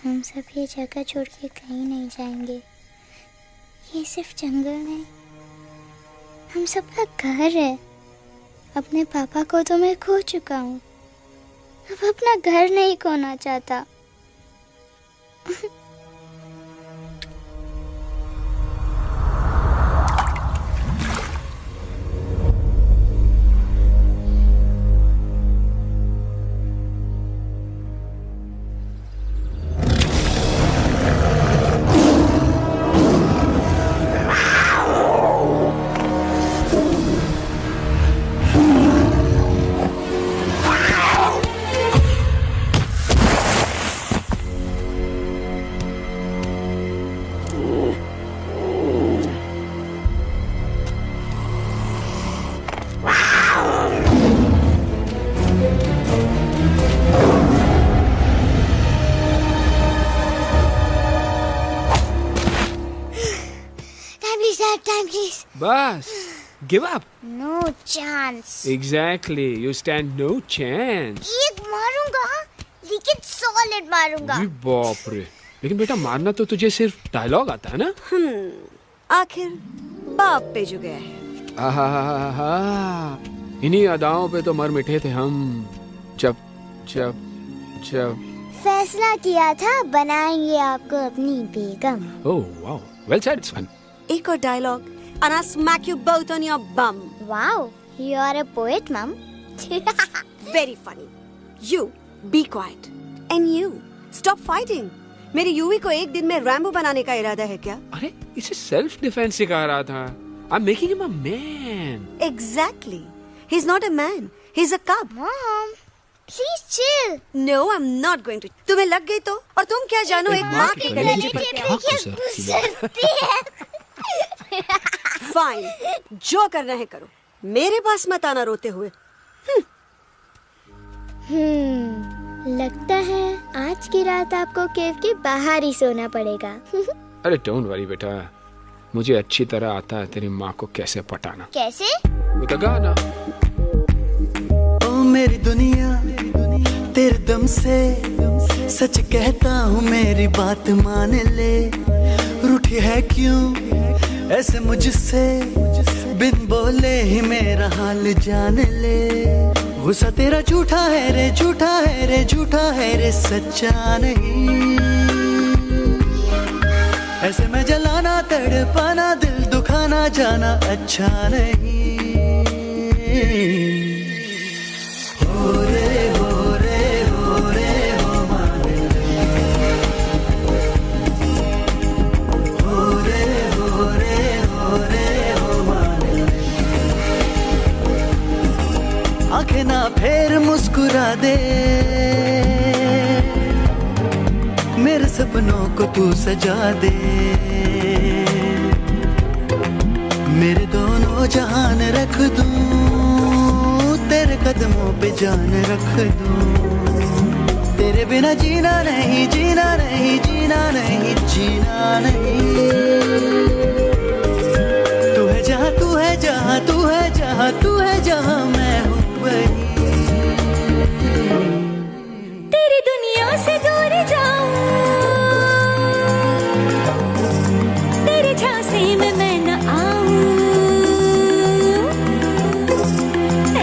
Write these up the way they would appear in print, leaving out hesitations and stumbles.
हम सब ये जगह छोड़ के कहीं नहीं जाएंगे। ये सिर्फ जंगल नहीं, हम सबका घर है। अपने पापा को तो मैं खो चुका हूँ, अब अपना घर नहीं खोना चाहता। बस give up. No chance. Exactly, you stand no chance. एक मारूंगा, लेकिन सॉलिड मारूंगा। अरे बाप रे, लेकिन बेटा मारना तो तुझे सिर्फ डायलॉग आता है ना? आखिर बाप पे जो गया है। आहा, इन्हीं अदाओं पे तो मर मिटे थे हम। जब जब जब फैसला किया था बनाएंगे आपको अपनी बेगम। Oh wow, well said, it's fun. एक और dialogue and I'll smack you both on your bum. Wow, you are a poet, Mom. Very funny. You be quiet and you stop fighting. मेरी यूवी को एक दिन में Rambo बनाने का इरादा है क्या? अरे इसे सेल्फ डिफेंस सिखा रहा था। I'm making him a man. Exactly. He's not a man. He's a cub. Mom, please chill. No, I'm not going to. तुम्हें लग गई तो? और तुम क्या जानो एक माँ के कलेजे पर क्या? गुजरती है। फाइन, जो करना है करो, मेरे पास मत आना रोते हुए। लगता है आज की रात आपको केव के बाहर ही सोना पड़ेगा। अरे डोंट वरी बेटा, मुझे अच्छी तरह आता है तेरी माँ को कैसे पटाना। कैसे? बेटा गाना। ओ मेरी दुनिया तेरे दम से सच कहता हूँ, मेरी बात मान ले। रूठी है क्यों ऐसे मुझसे, बिन बोले ही मेरा हाल जान ले। गुस्सा तेरा झूठा है रे, झूठा है रे, झूठा है रे, सच्चा नहीं। ऐसे में जलाना, तड़पाना, दिल दुखाना, जाना अच्छा नहीं। हो रे हो रे हो रे हो मान ले। हो रे हो रे हो रे हो मान ले। आंखें ना फेर मुस्कुरा दे, मेरे सपनों को तू सजा दे। मेरे दोनों जहान रख दूं, तेरे कदमों पे जान रख दूं। तेरे बिना जीना नहीं, जीना नहीं, जीना नहीं, जीना नहीं। तू है जहाँ, तू है जहाँ, तू है जहाँ, तू है जहाँ, मैं हूँ वही। तेरी दुनिया से दूर जाऊं, तेरे झांसे में मैं न आऊं।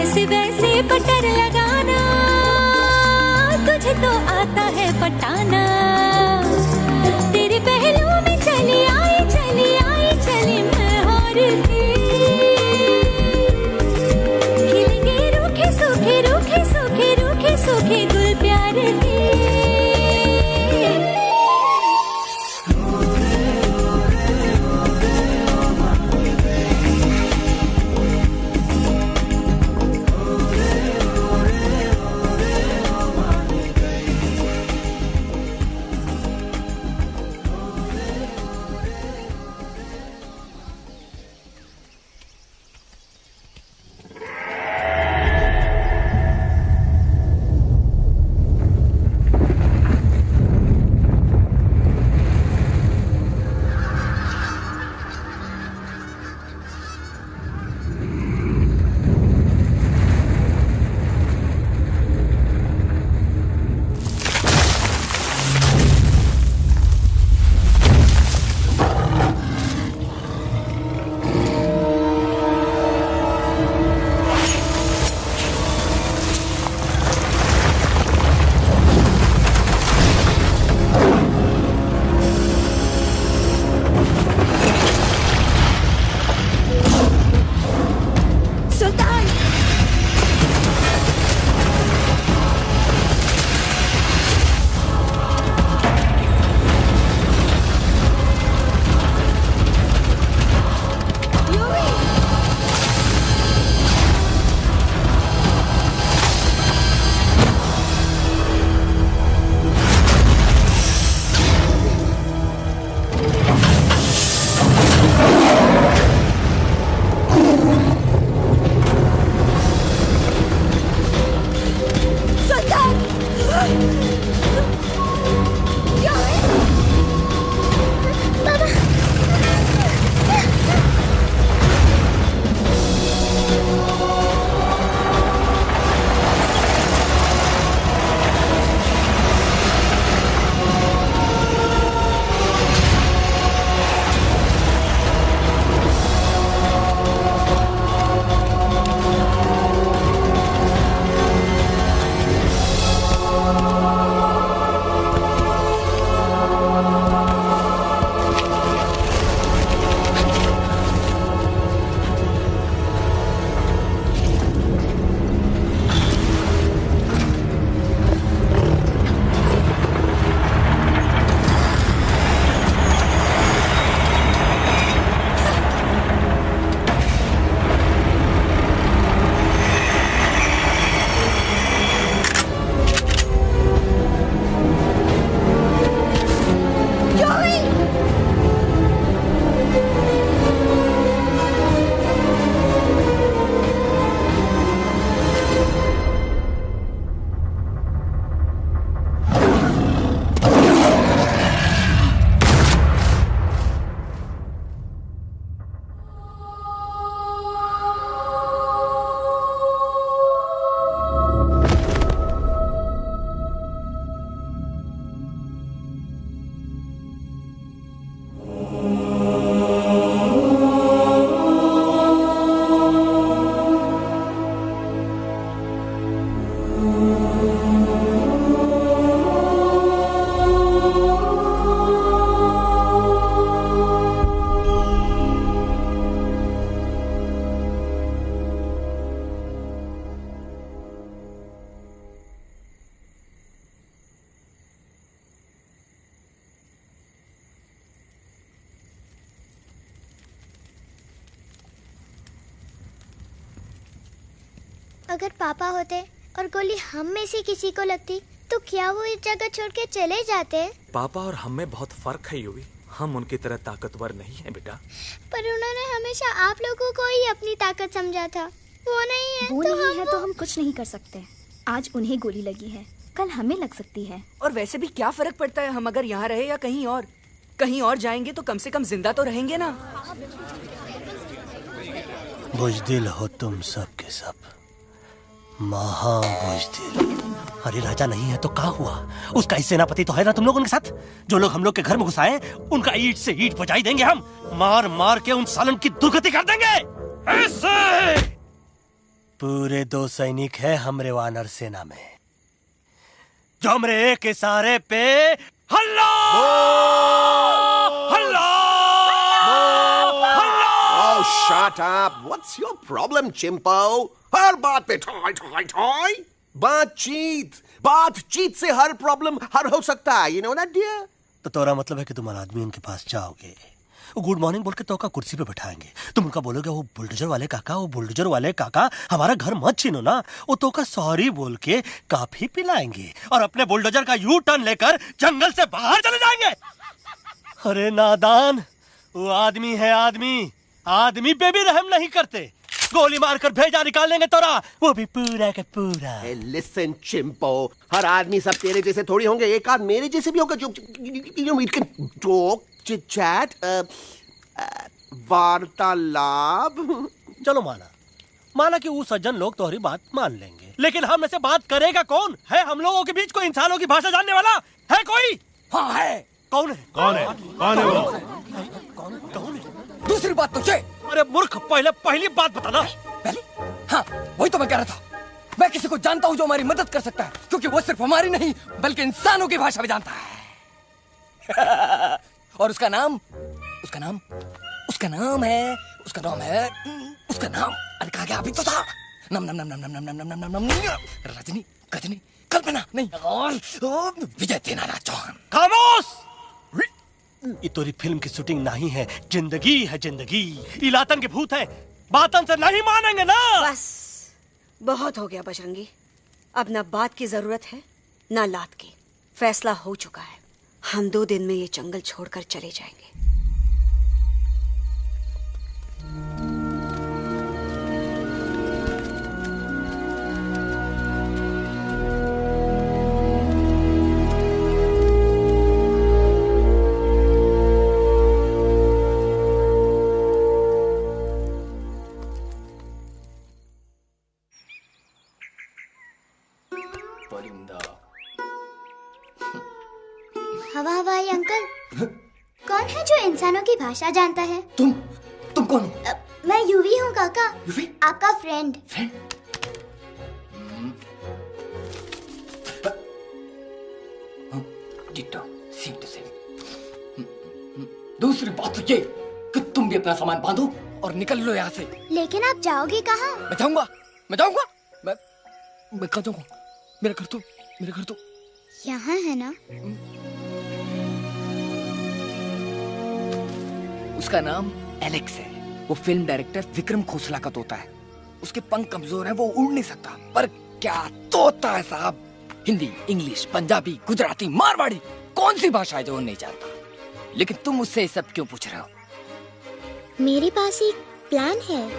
ऐसे वैसे पटर लगाना, तुझे तो आता है पटाना। तेरे पहलू में चली आई, चली आई, चली मैं हार के। खिलेंगे रूखे सूखे, रूखे सूखे, रूखे सूखे गुल प्यार के। अगर पापा होते और गोली हम में से किसी को लगती तो क्या वो इस जगह छोड़ के चले जाते? पापा और हम में बहुत फर्क है यूवी। हम उनकी तरह ताकतवर नहीं है बेटा। पर उन्होंने हमेशा आप लोगों को ही अपनी ताकत समझा था। वो नहीं है वो तो नहीं है तो हम कुछ नहीं कर सकते। आज उन्हें गोली लगी है, कल हमें लग सकती है। और वैसे भी क्या फर्क पड़ता है हम अगर यहाँ रहे या कहीं और? कहीं और जाएंगे तो कम से कम जिंदा तो रहेंगे ना। बुज़दिल हो तुम सब के सब, महा बुज़दिल। अरे राजा नहीं है तो क्या हुआ? उसका ही सेनापति तो है ना तुम लोगों के साथ। जो लोग हम लोग के घर में घुस आए उनका ईंट से ईंट बजाई देंगे हम। मार मार के उन सालन की दुर्गति कर देंगे ऐसे। पूरे 2 सैनिक है हमरे वानर सेना में जो हमरे एक इशारे पे हल्ला हल्ला हल्ला। Oh, shut up! What's your problem, चिंपो? हर बात पे ठोय ठोय ठोय। बातचीत से हर प्रॉब्लम हल हो सकता है, you know that, dear? तो तोरा मतलब है कि तुम आदमी उनके पास जाओगे, गुड मॉर्निंग बोल के तो का कुर्सी पे बैठाएंगे, तुम उनका बोलोगे वो बुलडोजर वाले काका हमारा घर मत छीनो ना, वो तो का सॉरी बोल के काफी पिलाएंगे और अपने बुलडोजर का यू टर्न लेकर जंगल से बाहर चले जाएंगे। अरे नादान, वो आदमी है आदमी पे भी रहम नहीं करते। गोली मारकर भेजा निकाल लेंगे तोरा, वो भी पूरा का पूरा। Hey, listen, चिंपो, हर आदमी सब तेरे जैसे थोड़ी होंगे, एक आध मेरे जैसे भी होगा जो we can talk, chit chat, वार्तालाप। चलो माना कि वो सज्जन लोग तुम्हारी बात मान लेंगे, लेकिन हम ऐसे बात करेगा कौन? है हम लोगों के बीच कोई इंसानों की भाषा जानने वाला है कोई? हाँ है। कौन है वो? दूसरी बात तो अरे मूर्ख, पहली बात बताना। पहले? हाँ, वही तो मैं कह रहा था। मैं किसी को जानता हूँ जो हमारी मदद कर सकता है, क्योंकि वो सिर्फ हमारी नहीं बल्कि इंसानों की भाषा भी जानता है। और उसका नाम है अरे कहा गया अभी तो था। नम रजनी गजनी कल्पना नहीं और विजय देनाराज चौहान। खामोश! ये तोरी फिल्म की शूटिंग नहीं है, जिंदगी है जिंदगी। इलातन के भूत है, बातन से नहीं मानेंगे ना। बस बहुत हो गया बजरंगी, अब ना बात की जरूरत है ना लात की। फैसला हो चुका है, हम 2 दिन में ये जंगल छोड़कर चले जाएंगे। हवाई अंकल, कौन है जो इंसानों की भाषा जानता है? तुम कौन हो? मैं यूवी हूँ काका, यूवी? आपका फ्रेंड। दूसरी बात तो ये कि तुम भी अपना सामान बांधो और निकल लो यहाँ से। लेकिन आप जाओगे कहाँ? मैं जाऊंगा मैं कहाँ जाऊंगा? मेरा घर तो यहाँ है ना। उसका नाम एलेक्स है। वो फिल्म डायरेक्टर विक्रम खोसला का तोता है। उसके पंख कमजोर हैं, वो उड़ नहीं सकता, पर क्या तोता है साहब। हिंदी, इंग्लिश, पंजाबी, गुजराती, मारवाड़ी, कौन सी भाषा है जो वो नहीं जानता? लेकिन तुम उससे ये सब क्यों पूछ रहे हो? मेरे पास एक प्लान है।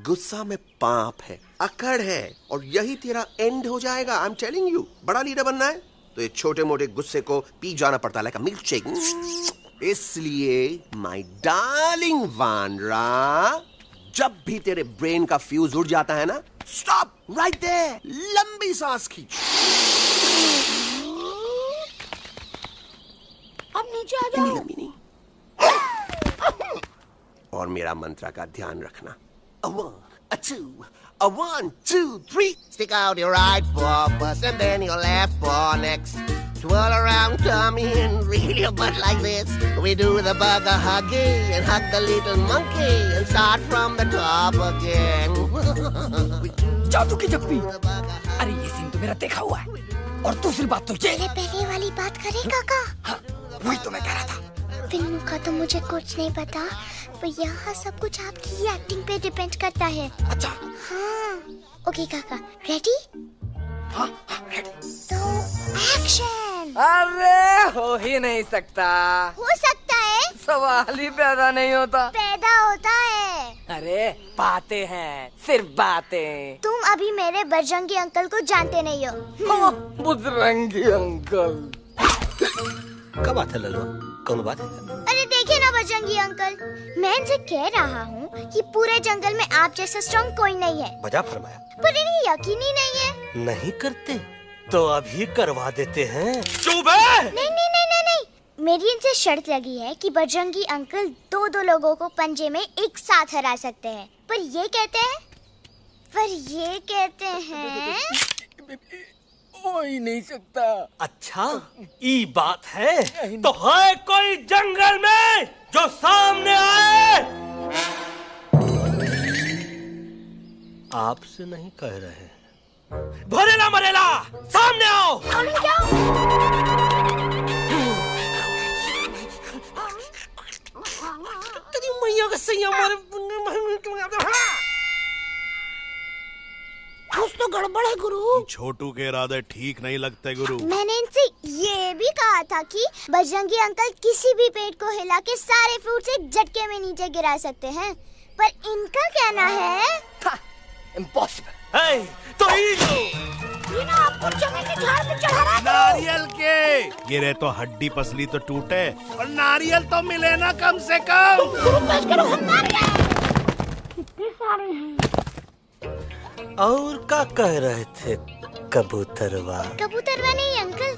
गुस्सा में पाप है, अकड़ है, और यही तेरा एंड हो जाएगा। आई एम टेलिंग यू, बड़ा लीडर बनना है तो ये छोटे मोटे गुस्से को पी जाना पड़ता है, लाइक अ मिल्क शेक। इसलिए माय डार्लिंग वानरा, जब भी तेरे ब्रेन का फ्यूज उड़ जाता है ना, स्टॉप राइट देयर, लंबी सांस खींच। अब नीचे आ जाओ। लंबी नहीं, और मेरा मंत्र का ध्यान रखना। A 1, a 2, a 1, 2, 3. Stick out your right paw first and then your left paw next. Twirl around tummy and reel your butt like this. We do the bugger huggy and hug the little monkey and start from the top again. जादू की जप्पी। अरे ये scene तो मेरा देखा हुआ है। और दूसरी बात तो ये। पहले वाली बात करें काका? हाँ, वही तो मैं कह रहा था। फिल्म का तो मुझे कुछ नहीं पता, पर यहाँ सब कुछ आपकी एक्टिंग पे डिपेंड करता है। अच्छा। हाँ। ओके काका, रेडी? हाँ रेडी। तो एक्शन। अरे हो ही नहीं सकता। हो सकता है। सवाल ही पैदा नहीं होता। पैदा होता है। अरे बातें हैं, सिर्फ बातें। तुम अभी मेरे बजरंगी अंकल को जानते नहीं हो। बजरंगी अंकल। क्या बात है लल्लू, कौन बात है? अरे देखिए ना बजरंगी अंकल, मैं इनसे कह रहा हूँ कि पूरे जंगल में आप जैसा स्ट्रॉन्ग कोई नहीं है। बजा फरमाया। पर इन्हें यकीन ही नहीं है। नहीं करते तो अभी करवा देते हैं। चुप है। नहीं नहीं नहीं नहीं नहीं, मेरी इनसे शर्त लगी है कि बजरंगी अंकल दो लोगों को पंजे में एक साथ हरा सकते हैं। पर ये कहते हैं हो ही नहीं सकता। अच्छा ये बात है, तो है कोई जंगल में जो सामने आए? आपसे नहीं कह रहे, भरेला मरेला सामने आओ। तेरी मैया का सही हमारे कुछ तो गड़बड़ है गुरु। छोटू के इरादे ठीक नहीं लगते गुरु। मैंने इनसे ये भी कहा था कि बजरंगी अंकल किसी भी पेड़ को हिला के सारे फ्रूट्स एक झटके में नीचे गिरा सकते हैं, पर इनका कहना है इम्पॉसिबल। तो ये ना आपको चने के झाड़ पे चढ़ा रहा है। नारियल के गिरे तो हड्डी पसली तो टूटे, और नारियल तो मिले ना कम से कम। और क्या कह रहे थे कबूतरवा? कबूतरवा नहीं अंकल,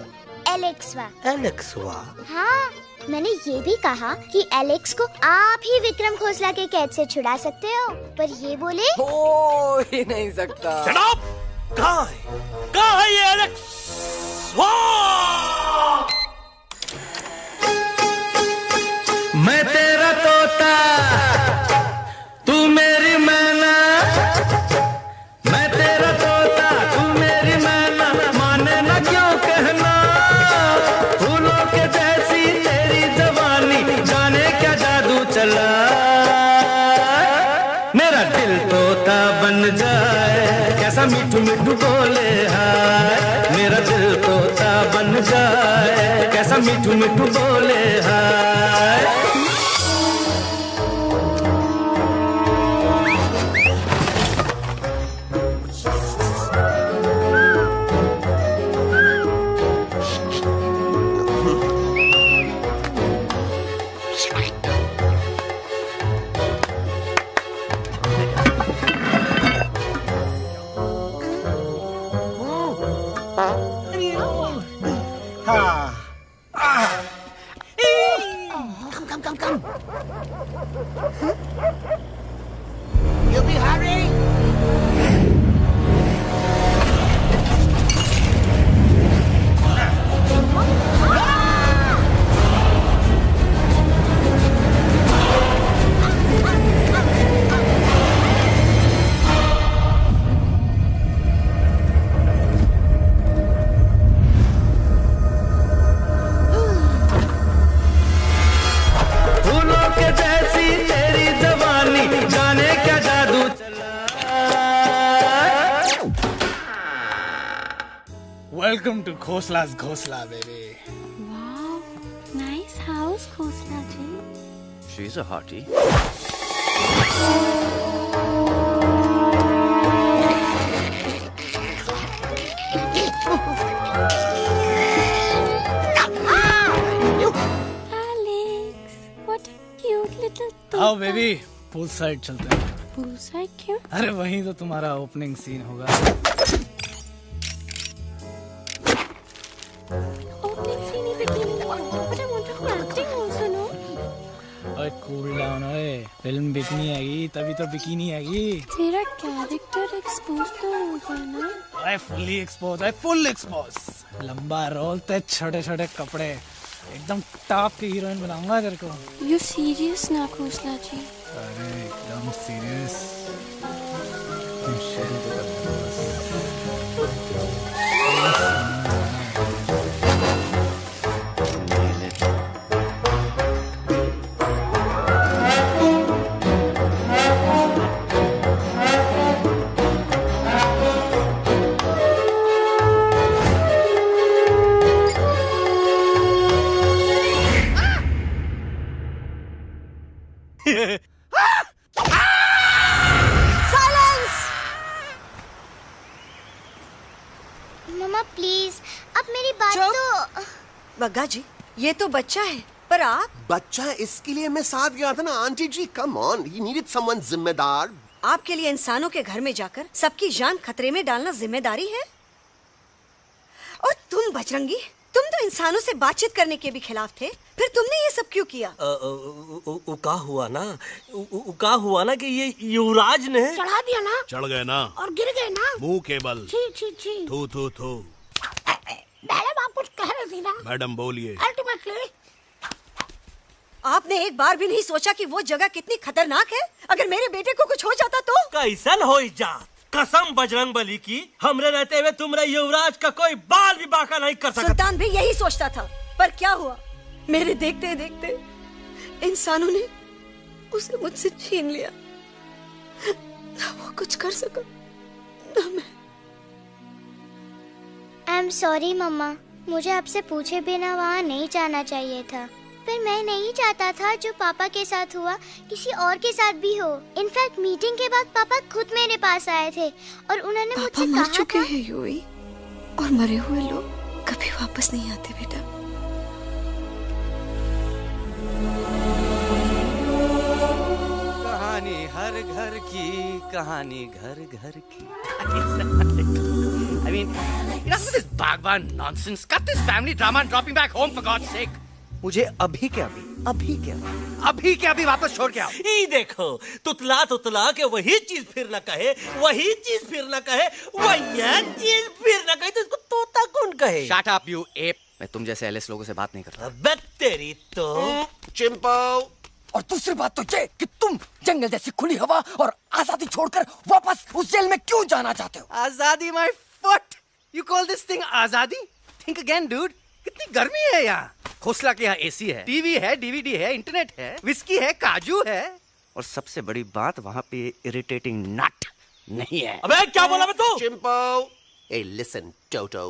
एलेक्सवा। एलेक्सवा? हाँ, मैंने ये भी कहा कि एलेक्स को आप ही विक्रम खोसला के कैद से छुड़ा सकते हो, पर ये बोले हो ही नहीं सकता। कहाँ है ये एलेक्स? मैं तेरा तोता तू मेरी मैना, मैं तेरा तोता तू मेरी मैना, माने ना क्यों कहना, फूलों के जैसी तेरी जवानी, जाने क्या जादू चला, मेरा दिल तोता बन जाए, कैसा मीठू मीठू बोले हाय, मेरा दिल तोता बन जाए, कैसा मीठू मीठू बोले हाय। Welcome to Khosla's Ghosla, baby. Wow, nice house, Khosla ji. She's a hottie. Alex, what a cute little toy. आओ बेबी, पूल साइड चलते हैं। Pool side क्यों? अरे वहीं तो तुम्हारा ओपनिंग सीन होगा। Opening scene ही bikini में, but I want to do acting also, no? ओए कूल डाउन ओए, फिल्म बिकनी आएगी तभी तो बिकिनी आएगी। तेरा कैरेक्टर एक्सपोज तो होगा ना? ओए फुल्ली एक्सपोज, फुल एक्सपोज। लंबा रोल ते छोटे छोटे कपड़े, एकदम टॉप की हीरोइन बनाऊंगा तेरे को। You serious ना खोसला जी? अरे एकदम सीरियस। बात तो बग्गा जी, ये तो बच्चा है, पर आप? बच्चा है इसके लिए मैं साथ गया था ना aunty ji. Come on, he needed someone जिम्मेदार। आपके लिए इंसानों के घर में जाकर सबकी जान खतरे में डालना जिम्मेदारी है? और तुम बजरंगी, तुम तो इंसानों से बातचीत करने के भी खिलाफ थे, फिर तुमने ये सब क्यों किया? का हुआ ना कि ये युवराज ने चढ़ा दिया ना, चढ़ गए ना और गिर गए ना, मुंह के बल। छी छी छी। थू थू थू। मैडम आप कुछ कह रही थी ना? मैडम बोलिए। अल्टीमेटली आपने एक बार भी नहीं सोचा कि वो जगह कितनी खतरनाक है? अगर मेरे बेटे को कुछ हो जाता तो? कैसन हो जात? कसम बजरंग बली की, हमरे रहते हुए तुमरे युवराज का कोई बाल भी बाका नहीं कर सकता। सुल्तान भी यही सोचता था, पर क्या हुआ? मेरे देखते देखते इंसानों ने उसे मुझसे छीन लिया। ना वो कुछ कर सका, ना मैं। आई एम सॉरी मम्मा, मुझे आपसे पूछे बिना वहाँ नहीं जाना चाहिए था। पर मैं नहीं चाहता था जो पापा के साथ हुआ किसी और के साथ भी हो। इनफैक्ट मीटिंग के बाद पापा खुद मेरे पास आए थे और उन्होंने मुझसे कहा मर चुके हैं यूई, और मरे हुए लोग कभी वापस नहीं आते बेटा। कहानी हर घर की, कहानी घर घर की। I mean, enough with this Bhagwan nonsense. Cut this family drama and drop me back home for God's sake. मुझे अभी के अभी वापस छोड़ के आओ। ई देखो, तुतला के वही चीज फिर न कहे, वही चीज फिर न कहे, वही चीज फिर न कहे, तो इसको तोता कौन कहे? Shut up, you ape. मैं तुम जैसे एलिस लोगों से बात नहीं करता। अबे तेरी तो चिंपो। और दूसरी बात तो ये कि तुम जंगल जैसी खुली हवा और आजादी छोड़कर वापस उस जेल में क्यों जाना चाहते हो? आजादी my foot. You call this thing आजादी? Think again, dude. कितनी गर्मी है यहाँ। खोसला के यहाँ एसी है, टीवी है, डीवीडी है, इंटरनेट है, विस्की है, काजू है, और सबसे बड़ी बात वहाँ पे इरिटेटिंग नट नहीं है। अबे क्या बोला मैं तू? चिंपो। ए लिसन टोटो,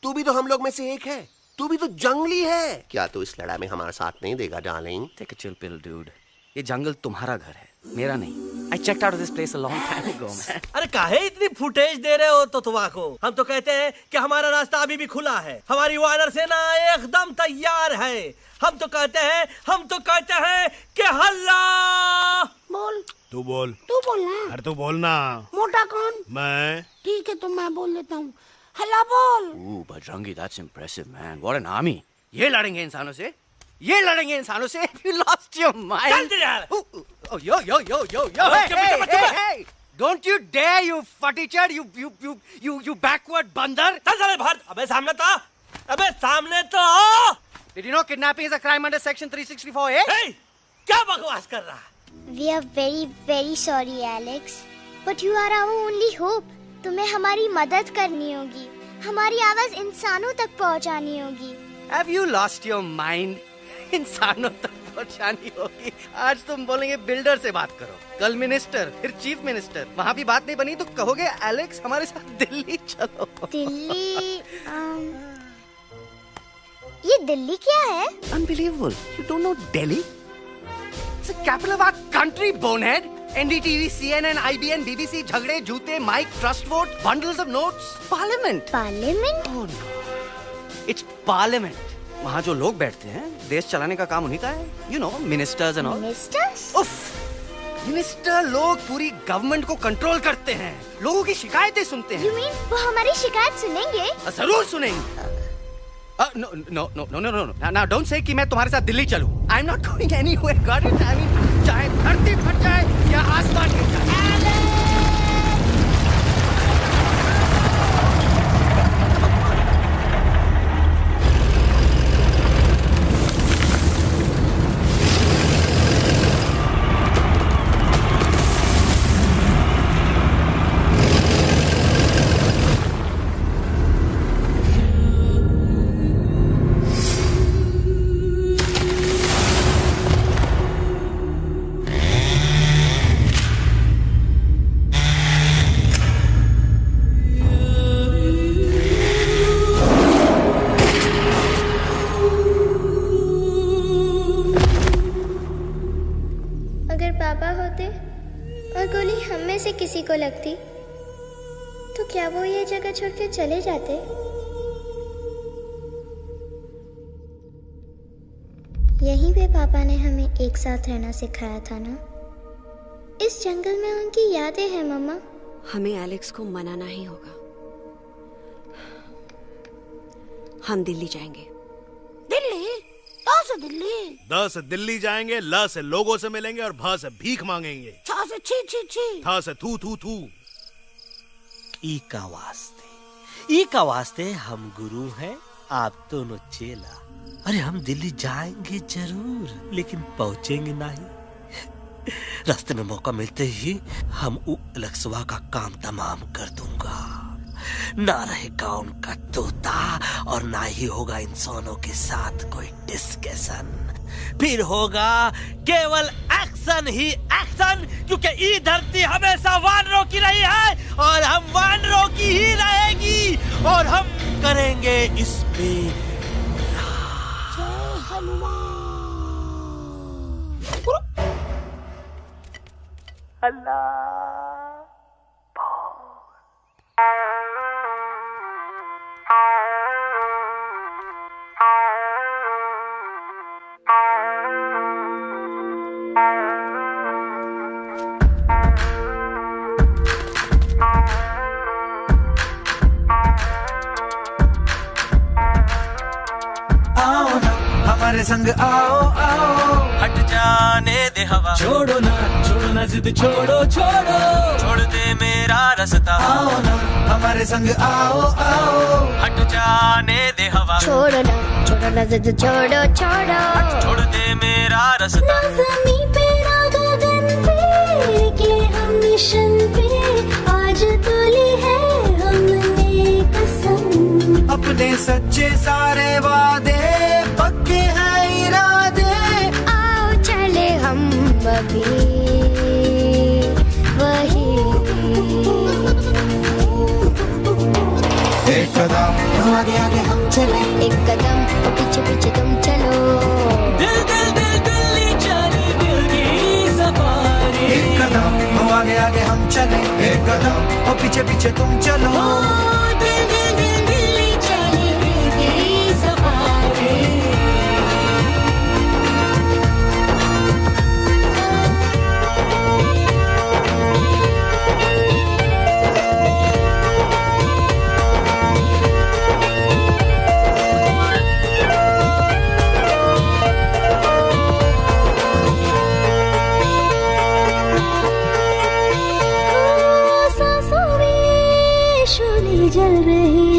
तू भी तो हम लोग में से एक है। तू भी तो जंगली है। क्या तू इस लड़ाई में हमारा साथ नहीं देगा darling? Take a chill pill, dude. ये जंगल तुम्हारा घर है, मेरा नहीं। I checked out of this place a long time ago, man. अरे काहे इतनी फुटेज दे रहे हो तो तुम्हारा? हम तो कहते हैं कि हमारा रास्ता अभी भी खुला है, हमारी वानर सेना एकदम तैयार है। हम तो कहते हैं कि हल्ला। बोल। तू बोल। तू बोलना। अरे तू बोलना। मोटा कौन? मैं। ठीक है तो मैं बोल देता हूँ। हल्ला बोल। Bajrangi, that's impressive, man. What an army. ये लड़ेंगे इंसानों से? ये लड़ेंगे इंसानों से? You lost your mind. चल यार। Oh, yo. Hey. Don't you dare, you futichard, you backward बंदर. चल चल बाहर। अबे सामने तो। Did you know kidnapping is a crime under section 364A? Hey, क्या बकवास कर रहा है? We are very very sorry Alex, but you are our only hope. तुम्हें हमारी मदद करनी होगी, हमारी आवाज इंसानों तक पहुंचानी होगी। Have you lost your mind? इंसानों तक पहुंचानी होगी। आज तुम बोलेंगे बिल्डर से बात करो, कल मिनिस्टर, फिर चीफ मिनिस्टर। वहाँ भी बात नहीं बनी तो कहोगे एलेक्स हमारे साथ दिल्ली चलो। दिल्ली? ये दिल्ली क्या है? Unbelievable. You don't know Delhi? It's the capital of our country, bonehead. NDTV, CNN, IBN, BBC, झगड़े, जूते, mic, trust vote, bundles of notes. Parliament. Parliament? Oh no. It's Parliament. वहाँ जो लोग बैठते हैं, देश चलाने का काम उन्हीं का है। You know, ministers and all. Ministers? उफ, मिनिस्टर लोग पूरी गवर्नमेंट को कंट्रोल करते हैं, लोगों की शिकायतें सुनते हैं। You mean वो हमारी शिकायत सुनेंगे? जरूर सुनेंगे। No. Now don't say कि मैं तुम्हारे साथ दिल्ली चलूं. I'm not going anywhere. Got it? I mean, चाहे धरती फट जाए या आसमान गिर जाए। किसी को लगती तो क्या वो ये जगह छोड़ के चले जाते? यहीं पे पापा ने हमें एक साथ रहना सिखाया था ना। इस जंगल में उनकी यादें हैं मम्मा। हमें एलेक्स को मनाना ही होगा। हम दिल्ली जाएंगे। दिल्ली? कहाँ से दिल्ली? द से दिल्ली जाएंगे, ल से लोगों से मिलेंगे और भ से भीख मांगेंगे, छ से छी छी छी, थ से थू थू थू। ई का वास्ते हम गुरु हैं, आप दोनों चेला। अरे हम दिल्ली जाएंगे जरूर, लेकिन पहुंचेंगे नहीं। रास्ते में मौका मिलते ही हम अलक्सवा का काम तमाम कर दूंगा। ना रहेगा उनका तोता और ना ही होगा इंसानों के साथ कोई डिस्कशन। फिर होगा केवल एक्शन ही एक्शन, क्योंकि ये धरती हमेशा वानरों की रही है और हम वानरों की ही रहेगी, और हम करेंगे इस पे आओ ना हमारे संग आओ आओ, हट जाने दे हवा, छोड़ो ना जिद छोड़ो छोड़ो, छोड़ दे मेरा रास्ता। आओ ना हमारे संग आओ आओ, हट जाने दे हवा, छोड़ो ना जिद छोड़ो छोड़ो, छोड़ दे मेरा रास्ता। ज़मीं पे ना गगन पे, निकले हम मिशन पे, आज तोली है हमने कसम। अपने सच्चे सारे वादे पक्के हैं इरादे, आओ चले हम अभी वही। एक कदम आगे आगे हम चले, एक कदम और पीछे पीछे तुम चलो। दिल दिल दिल दिल्ली चले दिल की सफारी। एक कदम आगे आगे हम चले, एक कदम और पीछे पीछे तुम चलो। दिल दिल दिल दिल्ली चले दिल की सफारी। जल रही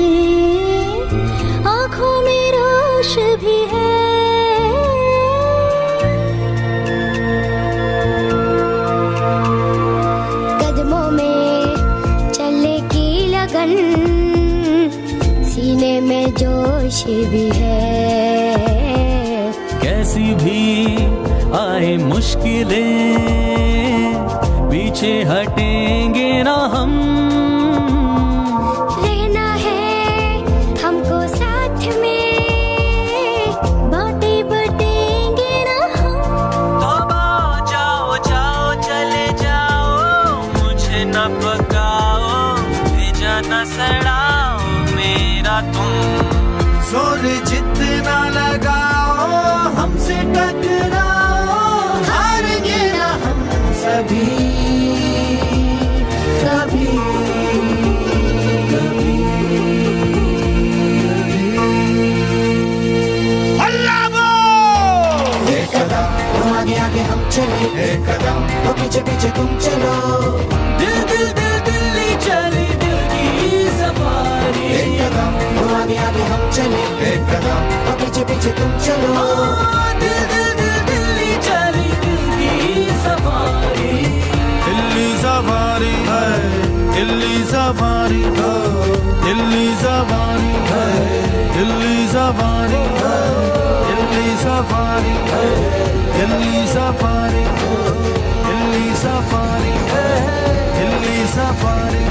आँखों में रोश भी है, कदमों में चले की लगन, सीने में जोश भी है। कैसी भी आए मुश्किलें, पीछे हटेंगे ना हम, जोर जितना लगाओ हमसे टकराओ, हारेंगे ना हम सभी कभी कभी। अल्लाह वो एक कदम आगे आगे हम चले, एक कदम तो पीछे पीछे तुम चलो। दिल दिल दिल दिल्ली चली दिल की सफारी। एक कदम आगे आगे हम चले, एक कदम और पीछे पीछे तुम चलो। दिल दिल दिल दिल्ली चली दिल की सफारी। दिल्ली सफारी है, दिल्ली सफारी है, दिल्ली सफारी है, दिल्ली सफारी है, दिल्ली सफारी है, दिल्ली सफारी है, दिल्ली सफारी है, Delhi safari.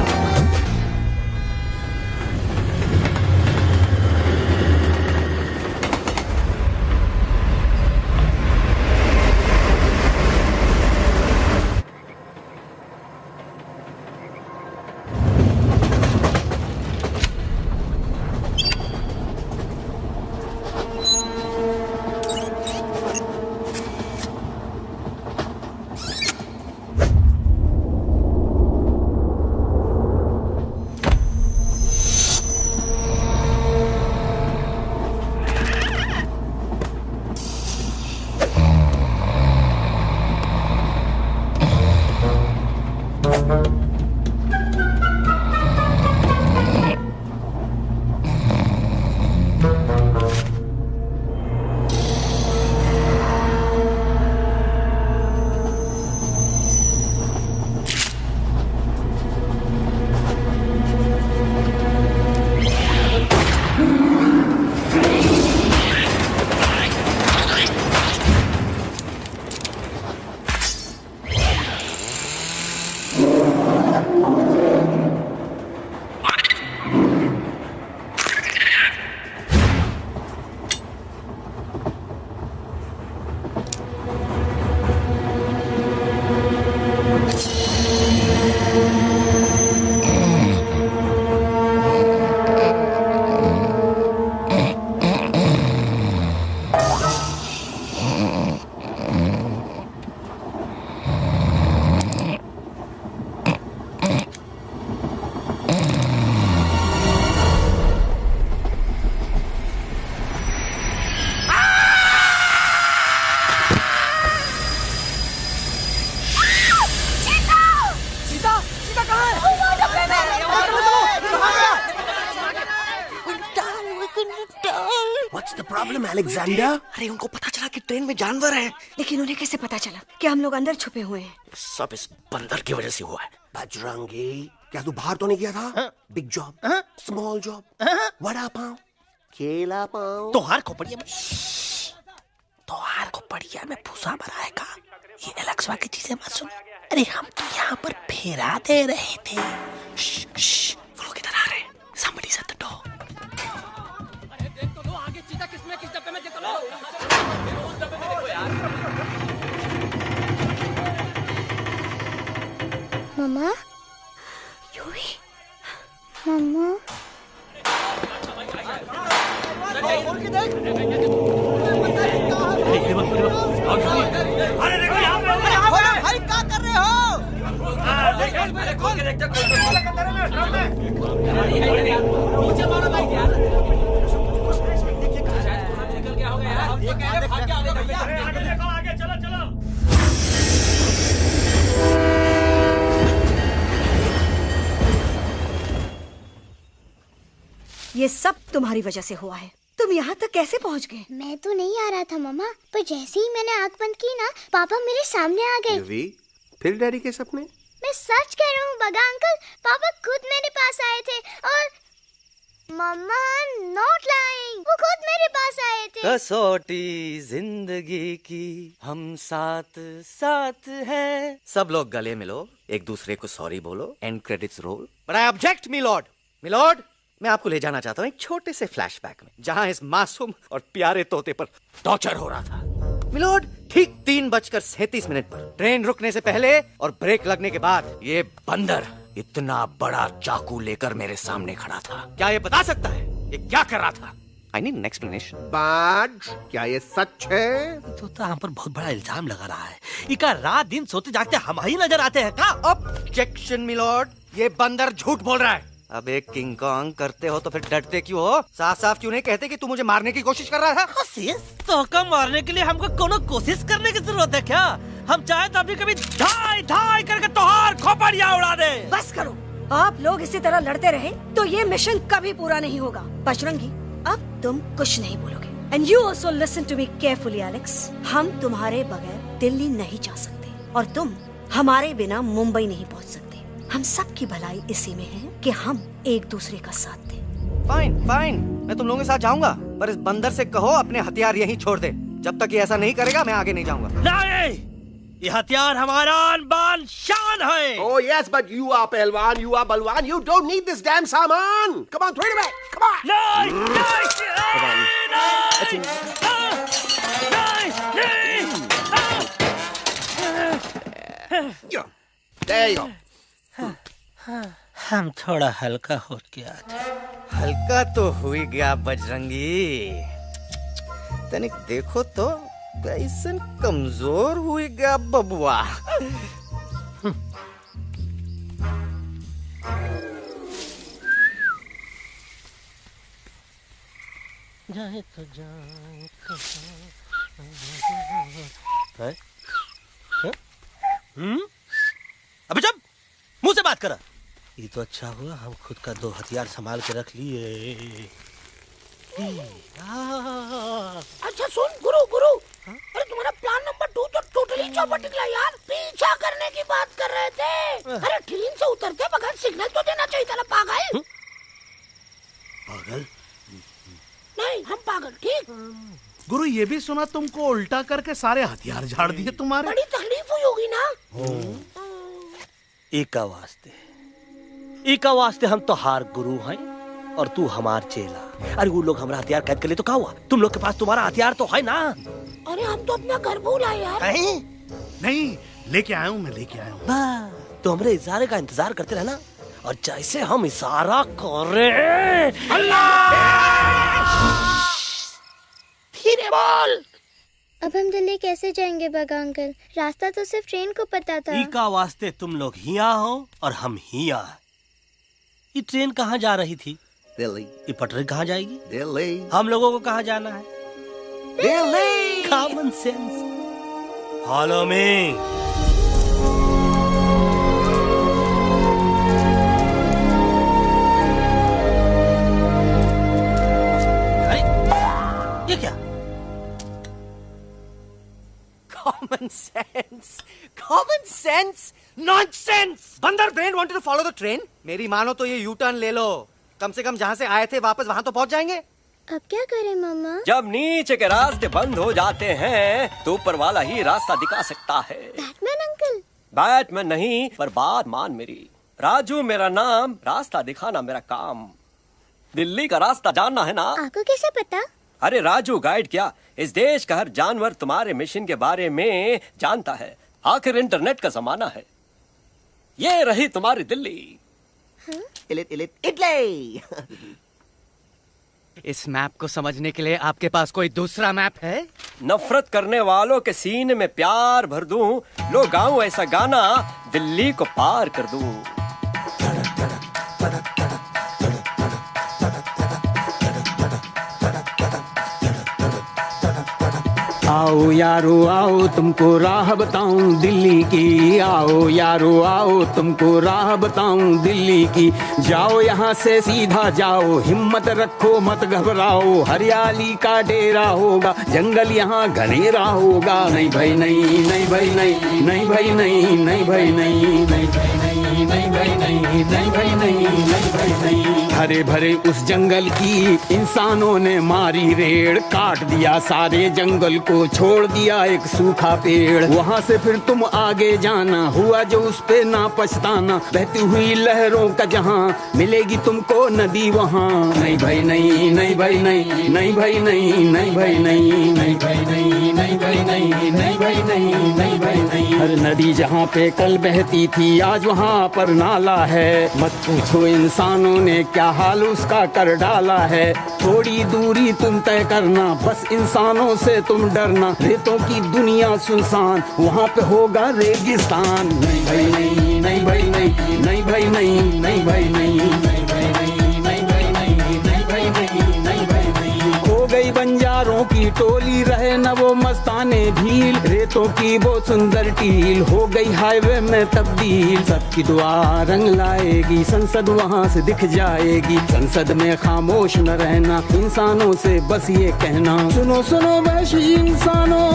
What's the problem, Alexander? अरे उनको पता चला कि ट्रेन में जानवर है। लेकिन उन्हें कैसे पता चला कि हम लोग अंदर छुपे हुए हैं? सब इस बंदर की वजह से हुआ है। बजरंगी, क्या तू बाहर तो नहीं गया था? Big job, small job, vada pav, केला पाव। तोहार खोपड़िया में तोहार को बढ़िया में भूसा भराएगा। ये एलेक्सा की चीजें मत सुन। अरे हम तो यहाँ पर फेरा दे रहे थे। वो लोग इधर आ रहे हैं। Somebody's at the door. अरे देख तो लो आगे सीधा किसमें किस डब्बे में देख तो लो। उस डब्बे में देखो यार। मम्मा, यूवी, मम्मा, अरे देखो यहाँ पे भाई क्या कर रहे हो? ये सब तुम्हारी वजह से हुआ है। तुम यहाँ तक कैसे पहुँच गए? मैं तो नहीं आ रहा था मम्मा, पर जैसे ही मैंने आँख बंद की ना, पापा मेरे सामने आ गए। यूवी, फिर डैडी के सपने? मैं सच कह रहा हूँ बगा अंकल, पापा खुद मेरे पास आए थे और मम्मा नॉट लाइंग, वो खुद मेरे पास आए थे। कसौटी जिंदगी की हम साथ साथ हैं। सब लोग गले मिलो, एक दूसरे को सॉरी बोलो, and credits roll. But I object milord. Milord, मैं आपको ले जाना चाहता हूँ एक छोटे से फ्लैशबैक में, जहाँ इस मासूम और प्यारे तोते पर टॉर्चर हो रहा था। मिलॉर्ड, ठीक 3:37 पर ट्रेन रुकने से पहले और ब्रेक लगने के बाद ये बंदर इतना बड़ा चाकू लेकर मेरे सामने खड़ा था। क्या ये बता सकता है ये क्या कर रहा था? I need an explanation. बाज, क्या ये सच है? तो हम पर बहुत बड़ा इल्जाम लगा रहा है। इका रात दिन सोते जागते हम ही नजर आते हैं का? ऑब्जेक्शन मिलॉर्ड, ये बंदर झूठ बोल रहा है। अब एक किंग कॉन्ग करते हो तो फिर डरते क्यों हो? साफ साफ क्यों नहीं कहते कि तू मुझे मारने की कोशिश कर रहा था? तो का मारने के लिए हमको कोनो कोशिश करने की जरूरत है क्या? हम चाहे तो अभी कभी धाई धाई करके तोहार खोपड़िया उड़ा दे। बस करो, आप लोग इसी तरह लड़ते रहे तो ये मिशन कभी पूरा नहीं होगा। बजरंगी, अब तुम कुछ नहीं बोलोगे। And you also listen to me carefully Alex. हम तुम्हारे बगैर दिल्ली नहीं जा सकते और तुम हमारे बिना मुंबई नहीं पहुंच सकते। हम सब की भलाई इसी में है कि हम एक दूसरे का साथ दें। फाइन फाइन, मैं तुम लोगों के साथ जाऊंगा, पर इस बंदर से कहो अपने हथियार यहीं छोड़ दे। जब तक ये ऐसा नहीं करेगा मैं आगे नहीं जाऊंगा। नहीं, ये हथियार हमारा आन-बान शान है। Oh yes, but you are पहलवान, you are बलवान, you don't need this damn सामान. Come on, throw it away. Come on. There you go. हम थोड़ा हल्का हो गया था। हल्का तो हुई गया बजरंगी, तनिक देखो तो कैसन कमजोर हुई गया बबुआ। जाए तो जाए अबे जब मुंह से बात करा। ये तो अच्छा हुआ हम खुद का 2 हथियार संभाल के रख लिए। अच्छा सुन गुरु गुरु, अरे तुम्हारा प्लान नंबर 2 तो टोटली चौपट निकला यार। पीछा करने की बात कर रहे थे। अरे ट्रेन से उतरते बगैर सिग्नल तो देना चाहिए था ना पागल। पागल नहीं, हम पागल, ठीक। गुरु, ये भी सुना तुमको उल्टा करके सारे हथियार झाड़ दिए तुम्हारे। बड़ी तकलीफ हुई होगी ना। एका वास्ते हम तो हार गुरु हैं और तू हमार चेला। अरे वो लोग हमारा हथियार कैद कर ले तो क्या हुआ? तुम लोग के पास तुम्हारा हथियार तो है ना। अरे हम तो अपना घर भूल आए यार। नहीं, लेके आया हूँ, मैं लेके आया हूँ। तो हमारे इशारे का इंतजार करते रहना और जैसे हम इशारा कर रहे धीरे बोल। अब हम दिल्ली कैसे जाएंगे बगा अंकल? रास्ता तो सिर्फ ट्रेन को पता था। का वास्ते तुम लोग हिया हो और हम हिया। ये ट्रेन कहाँ जा रही थी? दिल्ली। ये पटरी कहाँ जाएगी? दिल्ली। हम लोगों को कहाँ जाना है? Delhi. Common sense. Follow me. Common sense, common sense, nonsense. Bandar brain wanted to follow the train. मेरी मानो तो ये यू टर्न ले लो, कम से कम जहाँ से आए थे वापस वहाँ तो पहुँच जाएंगे। अब क्या करें मामा? जब नीचे के रास्ते बंद हो जाते हैं तो ऊपर वाला ही रास्ता दिखा सकता है। Batman uncle? बैटमैन नहीं, पर बात मान मेरी। राजू मेरा नाम, रास्ता दिखाना मेरा काम। दिल्ली का रास्ता जानना है ना? आपको कैसे पता? अरे राजू गाइड क्या, इस देश का हर जानवर तुम्हारे मिशन के बारे में जानता है। आखिर इंटरनेट का जमाना है। ये रही तुम्हारी दिल्ली। इटली। इस मैप को समझने के लिए आपके पास कोई दूसरा मैप है? नफरत करने वालों के सीने में प्यार भर दूं, लो गाऊं ऐसा गाना, दिल्ली को पार कर दूं। आओ यारो आओ तुमको राह बताऊं दिल्ली की, आओ यारो आओ तुमको राह बताऊं दिल्ली की। जाओ यहाँ से सीधा जाओ, हिम्मत रखो मत घबराओ, हरियाली का डेरा होगा, जंगल यहाँ घनेरा होगा। नहीं भाई नहीं, नहीं भाई नहीं, नहीं भाई नहीं, नहीं भाई नहीं, नहीं भाई नहीं, नहीं भाई नहीं, नहीं भाई नहीं, नहीं भाई नहीं। हरे भरे उस जंगल की इंसानों ने मारी रेड़, काट दिया सारे जंगल को, छोड़ दिया एक सूखा पेड़। वहाँ से फिर तुम आगे जाना, हुआ जो उस पे ना पछताना, बहती हुई लहरों का जहाँ, मिलेगी तुमको नदी वहाँ। नहीं भाई नहीं, नहीं भाई नहीं, नहीं भाई नहीं, नहीं भाई नहीं, नहीं भाई नहीं, नहीं भाई नहीं, नहीं भाई नहीं, नहीं भाई नहीं। हर नदी जहाँ पे कल बहती थी आज वहाँ पर नाला है, मत पूछो इंसानों ने क्या हाल उसका कर डाला है। थोड़ी दूरी तुम तय करना, बस इंसानों से तुम डरना, रेतों की दुनिया सुनसान, वहाँ पे होगा रेगिस्तान। नहीं भाई नहीं, नहीं भाई नहीं, नहीं भाई नहीं, नहीं भाई नहीं, नहीं भाई नहीं, नहीं भाई नहीं, नहीं भाई नहीं, नहीं भाई नहीं। खो गई बंजारों की टोली, रहे न वो मस्ताने भील, रेतों की वो सुंदर टील, हो गई हाईवे में तब्दील। सबकी दुआ रंग लाएगी, संसद वहाँ से दिख जाएगी, संसद में खामोश न रहना, इंसानों से बस ये कहना, सुनो सुनो वैशी इंसानों,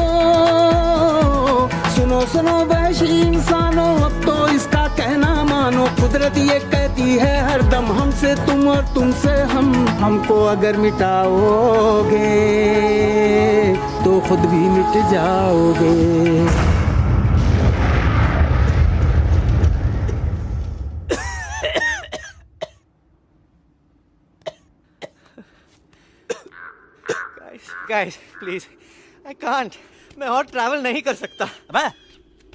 सुनो सुनो वैशी इंसानों, अब तो इसका कहना मानो। कुदरत ये कहती है हरदम, हमसे तुम और तुमसे हम, हमको अगर मिटाओगे तो खुद भी मिट जाओगे। Guys, please, I can't. मैं और ट्रैवल नहीं कर सकता। अबे,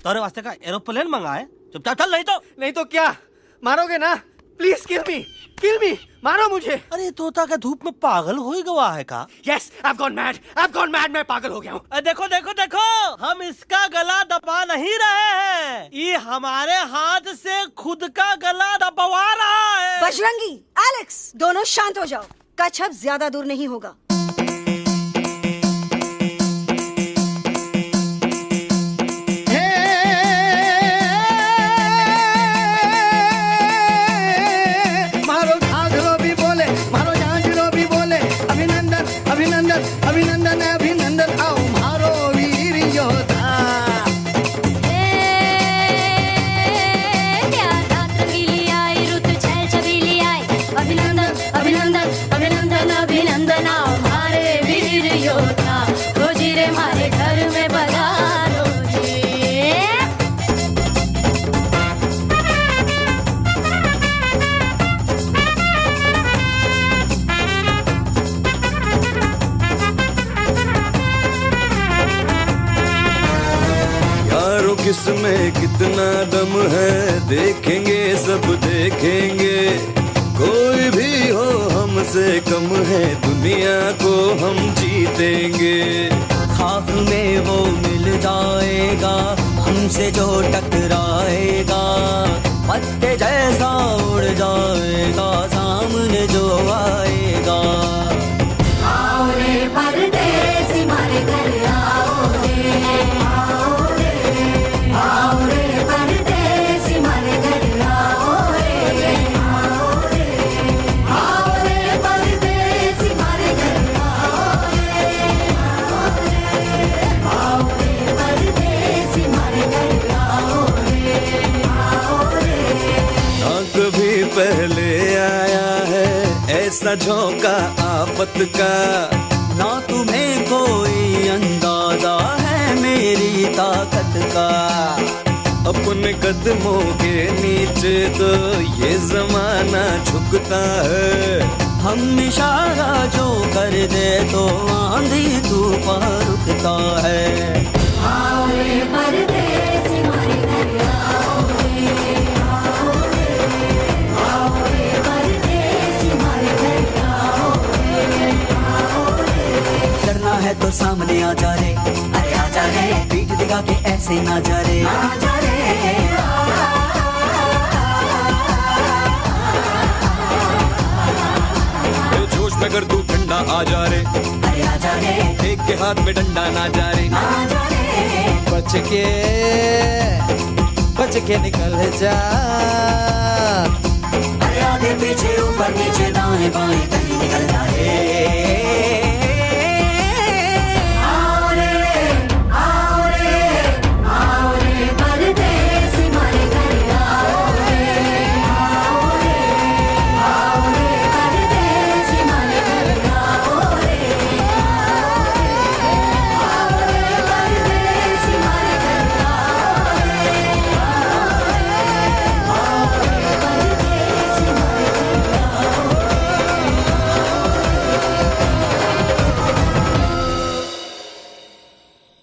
तोरे वास्ते का एरोप्लेन मंगाए, चुपचाप चल, नहीं तो क्या मारोगे ना? प्लीज किल मी, मारो मुझे। अरे तोता का धूप में पागल हो ही गवा है का? Yes, I've gone mad, मैं पागल हो गया हूँ। देखो देखो देखो, हम इसका गला दबा नहीं रहे हैं, ये हमारे हाथ से खुद का गला दबवा रहा है। बजरंगी, एलेक्स, दोनों शांत हो जाओ, कच्छ अब ज्यादा दूर नहीं होगा। अभिनंदन अभिनंदन, आओ मारो वीर योद्धा। अभिनंदन अभिनंदन अभिनंदन अभिनंदन, आओ हमारे वीर योद्धा, रोजी रे हमारे घर में पधारो जी। किसमें कितना दम है, देखेंगे सब देखेंगे, कोई भी हो हमसे कम है, दुनिया को हम जीतेंगे। खाक में वो मिल जाएगा, हमसे जो टकराएगा, पत्ते जैसा उड़ जाएगा, सामने जो आएगा। आओ रे परदेसी मारे घर आओ रे, आओ रे परदेसी मारे घर आओ रे, आओ रे परदेसी झोंका आफत का, ना तुम्हें कोई अंदाजा है मेरी ताकत का। अपने कदमों के नीचे तो ये जमाना झुकता है, हम इशारा जो कर दे तो आंधी तूफान रुकता है। आओ रे परदेसी हमारे घर आओ रे, आओ रे, आओ रे परदेसी हमारे घर आओ रे, आओ रे। डरना है तो सामने आ जा रे, अरे आ जा रे, पीठ दिखा के ऐसे ना जा रे, आ जा रे। जोश में कर तू ठंडा आ जा रे, अरे आ जा रे, एक के हाथ में डंडा ना जा रे, आ जा रे। बच के निकल जा, अरे आगे पीछे ऊपर नीचे दाएं बाएं कहीं निकल जा रे।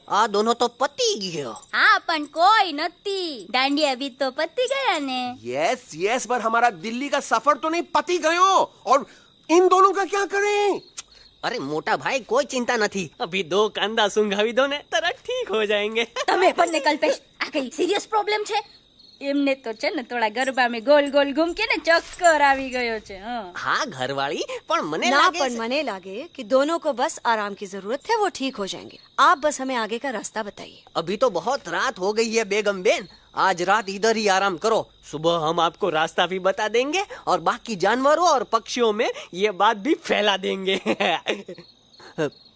આ દોનો તો પતી ગયો। हाँ पण कोई नती, डांडिया भी तो पती गया ने। यस यस, पर हमारा दिल्ली का सफर तो नहीं पती गयो, और इन दोनों का क्या करें? अरे मोटा भाई कोई चिंता नहीं, अभी 2 कांदा सुंघावी दो ने तरह ठीक हो जाएंगे। તમે પણ ને કલ્પેશ આ કઈ સિરિયસ પ્રોબ્લેમ છે? એમને તો છે ને થોડા ગરબામાં ગોલ ગોલ ઘૂમ કે ને ચક્કર આવી ગયો છે। हाँ घरवाली, पर मने ना लागे पर मने लागे कि दोनों को बस आराम की जरूरत है, वो ठीक हो जाएंगे। आप बस हमें आगे का रास्ता बताइए। अभी तो बहुत रात हो गई है बेगम बेन, आज रात इधर ही आराम करो, सुबह हम आपको रास्ता भी बता देंगे और बाकी जानवरों और पक्षियों में ये बात भी फैला देंगे।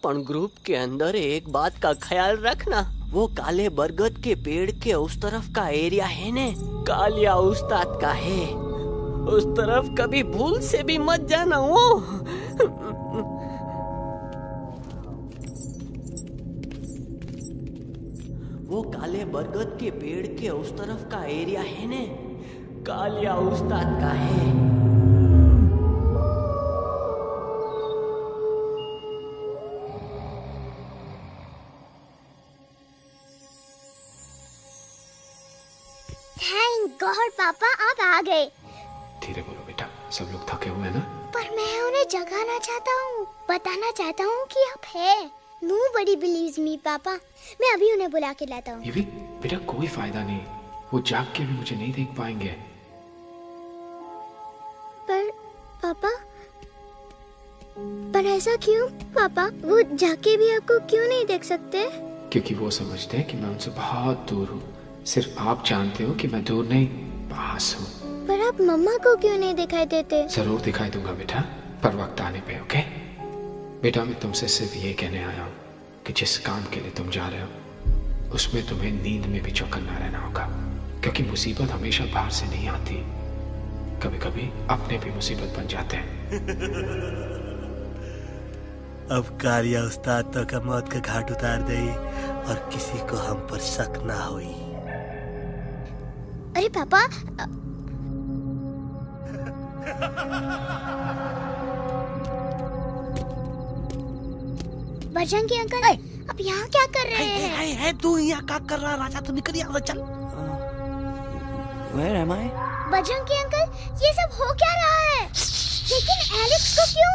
पर ग्रुप के अंदर एक बात का ख्याल रखना, वो काले बरगद के पेड़ के उस तरफ का एरिया है ने कालिया उस्ताद का है, उस तरफ कभी भूल से भी मत जाना। वो काले बरगद के पेड़ के उस तरफ का एरिया है ने कालिया उस्ताद का है। थैंक गॉड पापा आप आ गए। धीरे बोलो बेटा, सब लोग थके हुए ना। पर मैं उन्हें जगाना चाहता हूँ, बताना चाहता हूँ कि आप है। Nobody believes me पापा, मैं अभी उन्हें बुला के लाता हूँ। ये भी बेटा कोई फायदा नहीं, वो जाग के भी मुझे नहीं देख पाएंगे। पर पापा, पर ऐसा क्यों पापा? वो जाके भी आपको क्यों नहीं देख सकते? क्योंकि वो समझते हैं कि मैं उनसे बहुत दूर हूँ। सिर्फ आप जानते हो कि मैं दूर नहीं, पास हूँ। पर आप मम्मा को क्यों नहीं दिखाई देते? जरूर दिखाई दूंगा बेटा, पर वक्त आने पे। ओके बेटा, मैं तुमसे सिर्फ ये कहने आया हूँ कि जिस काम के लिए तुम जा रहे हो उसमें तुम्हें नींद में भी चौकन्ना रहना होगा, क्योंकि मुसीबत हमेशा बाहर से नहीं आती, कभी कभी अपने भी मुसीबत बन जाते हैं। अब कालिया उस्ताद तो का मौत का घाट उतार दे और किसी को हम पर शक ना हुई। अरे पापा, बजरंगी अंकल, अब यहाँ क्या कर रहे हैं? है तू यहाँ क्या कर रहा? राजा तू निकल यहाँ से, चल। Where am I? Bajrangi uncle, ये सब हो क्या रहा है? लेकिन एलेक्स को क्यों?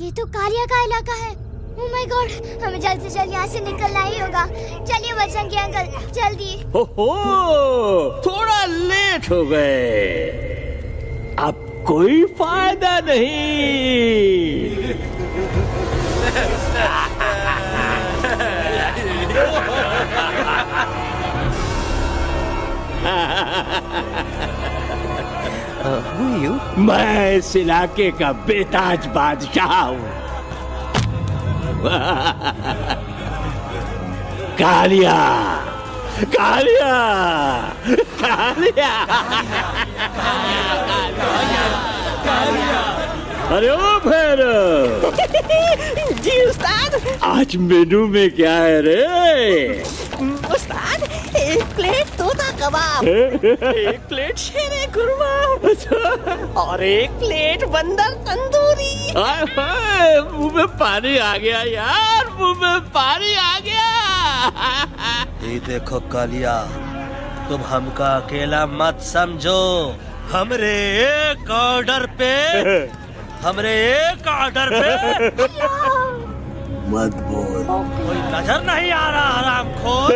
ये तो कालिया का इलाका है। ओह माय गॉड, हमें जल्द से जल्द यहाँ से निकलना ही होगा। चलिए बजरंगी अंकल, जल्दी। ओहो, थोड़ा लेट हो गए, अब कोई फायदा नहीं। मैं इस इलाके का बेताज बादशाह हूँ। कालिया, कालिया, कालिया, कालिया, कालिया, अरे ओ फिर जी उस्ताद। आज मेनू में क्या है रे? उस्ताद, एक प्लेट तोता कबाब, एक प्लेट शेरे खुरमा और एक प्लेट बंदर तंदूरी। हाय हाय, मुंह में पानी आ गया यार, मुंह में पानी आ गया। ये देखो कालिया, तुम हमका अकेला मत समझो। हमरे एक ऑर्डर पे मत बोल। कोई नजर नहीं आ रहा हरामखोर।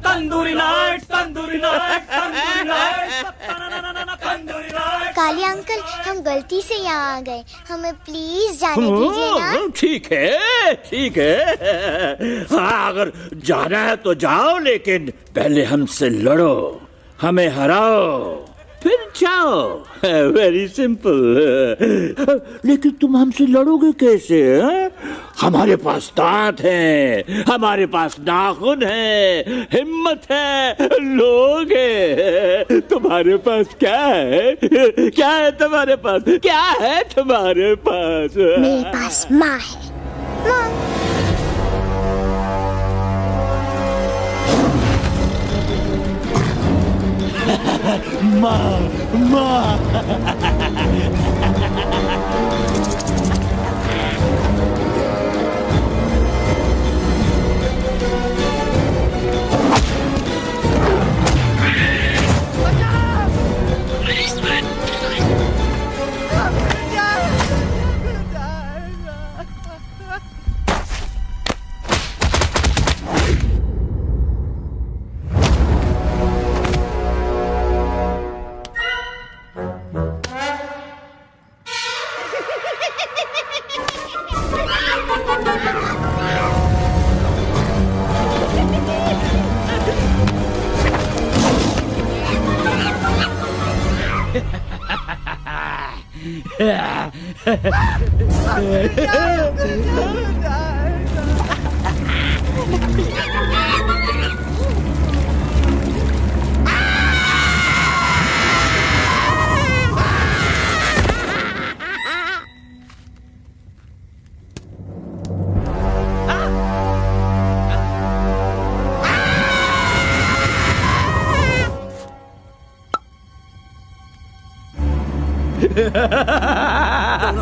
Tandoori night, tandoori night, tandoori night, tandoori night. Kalia uncle, हम गलती से यहाँ आ गए, हमें प्लीज जाने दीजिए ना। ठीक है ठीक है, हाँ अगर जाना है तो जाओ, लेकिन पहले हमसे लड़ो, हमें हराओ, फिर जाओ। Very simple. लेकिन तुम हमसे लड़ोगे कैसे? हमारे पास दांत हैं, हमारे पास नाखून है, हिम्मत है, लोग हैं। तुम्हारे पास क्या है? क्या है तुम्हारे पास? क्या है तुम्हारे पास? मेरे पास माँ है, माँ माँ।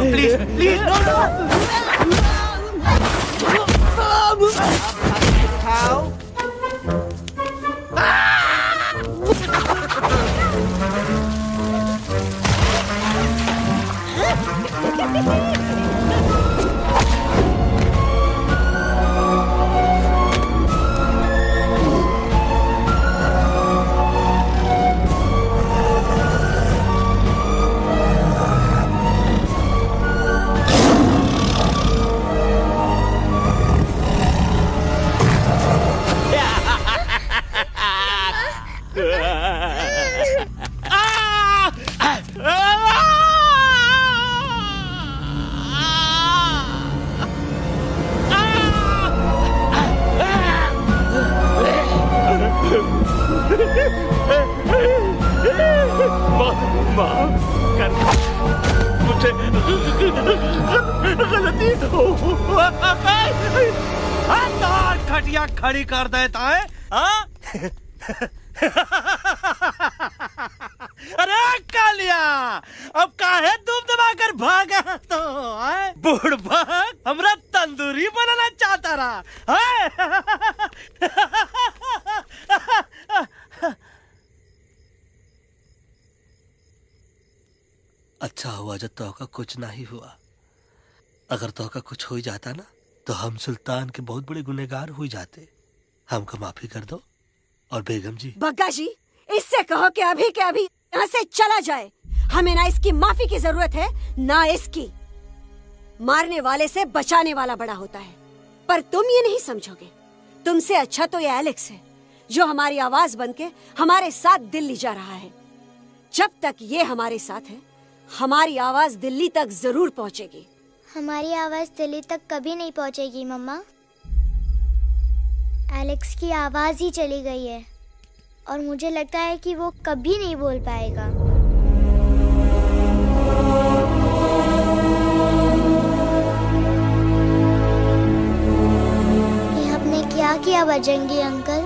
प्लीज प्लीज उठाओ। खटिया खड़ी कर देता है। अरे कालिया, अब काहे धूप दबाकर भागा तो? बुढ़बा हमरा तंदूरी बनाना चाहता रहा। अच्छा हुआ जब तोका कुछ नहीं हुआ। अगर तोका कुछ हो जाता ना तो हम सुल्तान के बहुत बड़े गुनहगार हो जाते। हमको माफी कर दो। और बेगम जी, बग्गा जी, इससे कहो कि अभी के अभी यहाँ से चला जाए। हमें ना इसकी माफी की जरूरत है ना इसकी। मारने वाले से बचाने वाला बड़ा होता है, पर तुम ये नहीं समझोगे। तुमसे अच्छा तो ये एलेक्स है जो हमारी आवाज बनके हमारे साथ दिल्ली जा रहा है। जब तक ये हमारे साथ है, हमारी आवाज दिल्ली तक जरूर पहुंचेगी। हमारी आवाज दिल्ली तक कभी नहीं पहुंचेगी मम्मा। एलेक्स की आवाज ही चली गई है और मुझे लगता है कि वो कभी नहीं बोल पाएगा। आ जाएंगी अंकल।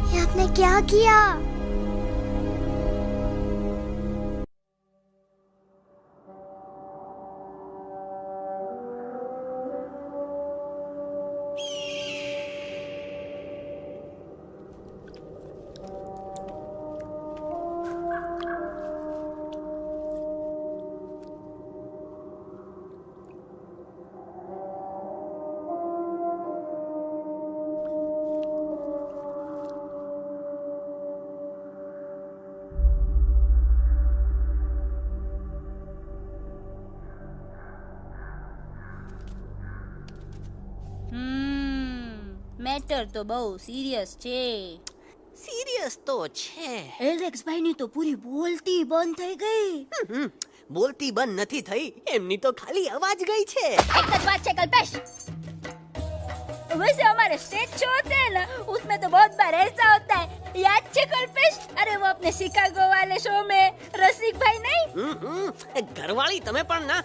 ये आपने क्या किया? મેટર તો બહુ સિરિયસ છે. સિરિયસ તો છે. એલેક્સ ભાઈ ની તો પૂરી બોલતી બંધ થઈ ગઈ. બોલતી બંધ નથી થઈ, એમની તો ખાલી અવાજ ગઈ છે. एक तो बात है कल्पेश, वैसे हमारे स्टेज शो होते हैं ना, उसमें तो बहुत बार ऐसा होता है, याद है कल्पेश? अरे वो अपने शिकागो वाले शो में रसिक भाई नहीं, घरवाली तुम्हें पण ना,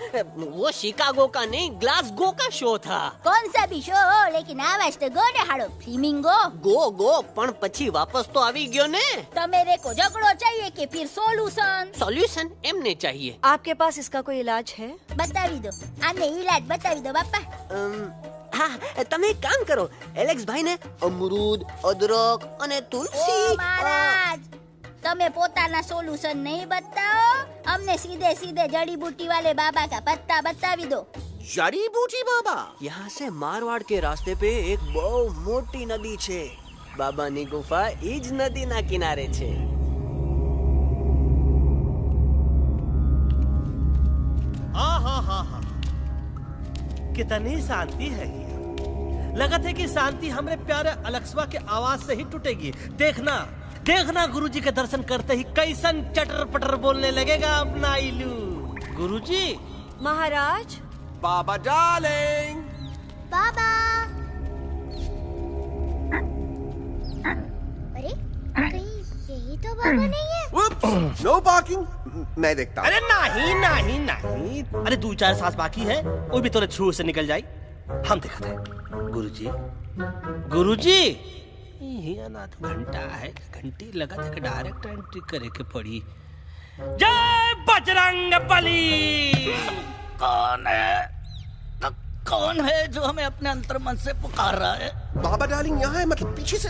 वो शिकागो का नहीं ग्लासगो का शो था. कौन सा भी शो हो, लेकिन आवाज तो गो ने हाड़ो फ्लेमिंगो. गो पण પછી વાપસ તો આવી ગયો ને. तो मेरे को झगड़ो चाहिए कि फिर सोल्यूशन? सॉल्यूशन एमने चाहिए. आपके पास इसका कोई इलाज है? बतावी दो, आने इलाज बतावी दो बापा. હા, તમે એક કામ કરો, એલેક્સ ભાઈને અમરૂદ, અદરક અને તુલસી. ओ महाराज, તમે પોતાના સોલ્યુશન નહીં बताओ, हमने सीधे सीधे जड़ी बूटी वाले बाबा का पत्ता बतावी दो. जड़ी बूटी बाबा? यहाँ से मारवाड़ के रास्ते पे एक बहु मोटी नदी છે. બાબાની ગુફા ઈ જ નદીના કિનારે છે. कितनी शांति है ये। लगत है कि शांति हमरे प्यारे अलक्सवा के आवाज से ही टूटेगी। देखना देखना गुरुजी के दर्शन करते ही कैसन चटर पटर बोलने लगेगा अपना इलू। गुरुजी। महाराज। बाबा डार्लिंग। बाबा। अरे कहीं यही तो बाबा नहीं है? नो पार्किंग, मैं देखता हूँ. अरे नहीं नहीं नहीं, अरे 2-4 सांस बाकी है, वो भी तोरे छू से निकल जाए। हम दिखाते हैं। गुरुजी गुरुजी, ये ना तो घंटा है, घंटी लगा था कि डायरेक्ट एंट्री करे के पड़ी। जय बजरंग बली। कौन है जो हमें अपने अंतर मन से पुकार रहा है? बाबा डार्लिंग यहाँ है, मतलब पीछे से.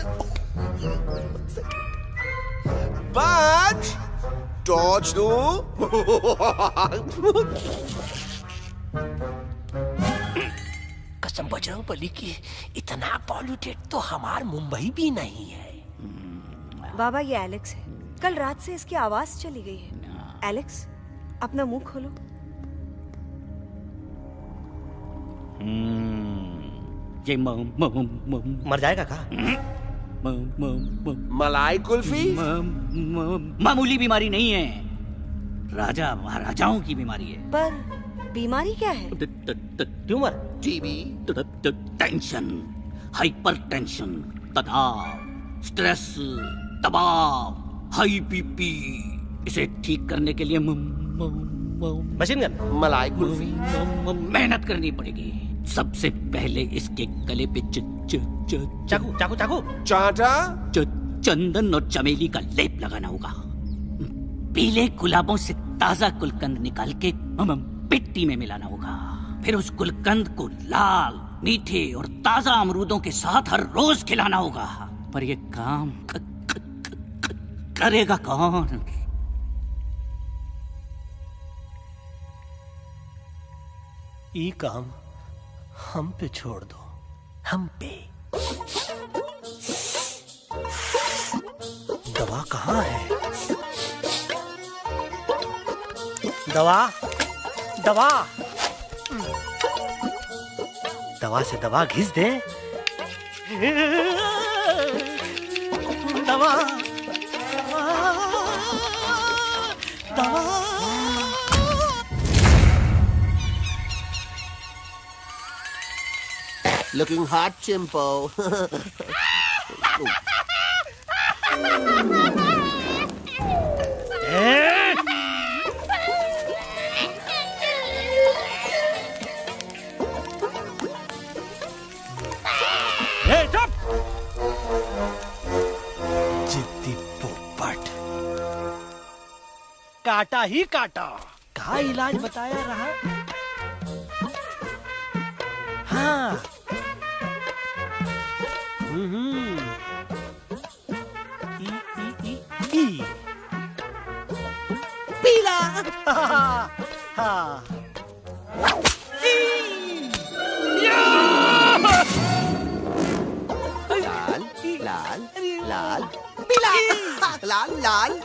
बाज टॉर्च दो. कसम बजरंग बली की, इतना पॉल्यूटेड तो हमार मुंबई भी नहीं है। बाबा ये एलेक्स है, कल रात से इसकी आवाज चली गई है. एलेक्स अपना मुंह खोलो. ये मर जाएगा का? मलाई कुल्फी? मामूली बीमारी नहीं है, राजा महाराजाओं की बीमारी है। पर बीमारी क्या है? Tumour, TB, tension, hyper tension, तनाव, स्ट्रेस, दबाव, हाई बीपी। इसे ठीक करने के लिए मशीन गन, मलाई कुल्फी, मेहनत करनी पड़ेगी। सबसे पहले इसके गले पे चाकू चाकू चाकू चाटा, चंदन और चमेली का लेप लगाना होगा। पीले गुलाबों से ताजा गुलकंद निकाल के मिट्टी में मिलाना होगा। फिर उस गुलकंद को लाल, मीठे और ताजा अमरूदों के साथ हर रोज खिलाना होगा। पर ये काम करेगा कौन? ये काम हम पे छोड़ दो, हम पे। दवा कहाँ है? दवा दवा दवा से दवा घिस दे। दवा दवा। Looking hot, Chimpo. काटा ही काटा। कहा इलाज बताया रहा? हाँ। ई पीला। हाँ। लाल लाल लाल पीला लाल लाल लाल।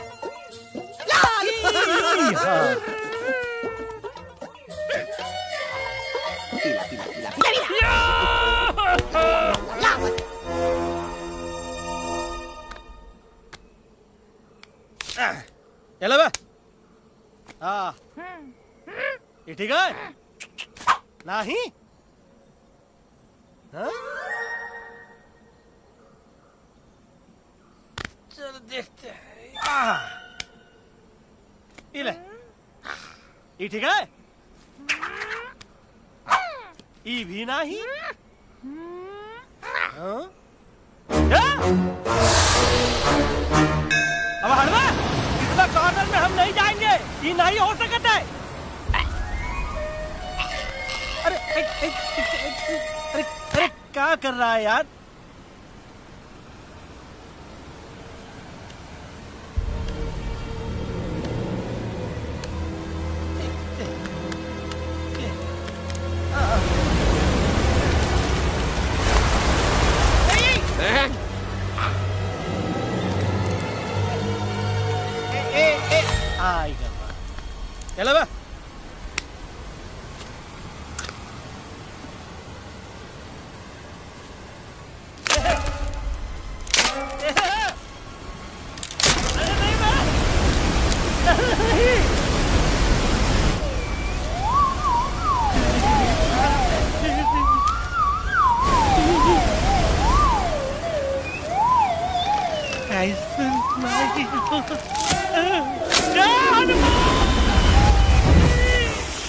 पीला पीला पीला चलो बे। हाँ ये ठीक है नहीं? हाँ? चलो देखते हैं। ये ले, ये ठीक है? ये भी नहीं? हाँ? अब हटवा, इतना कॉर्नर में हम नहीं जाएंगे, ये नहीं हो सकता है। अरे अरे अरे क्या कर रहा है यार? चलो बा।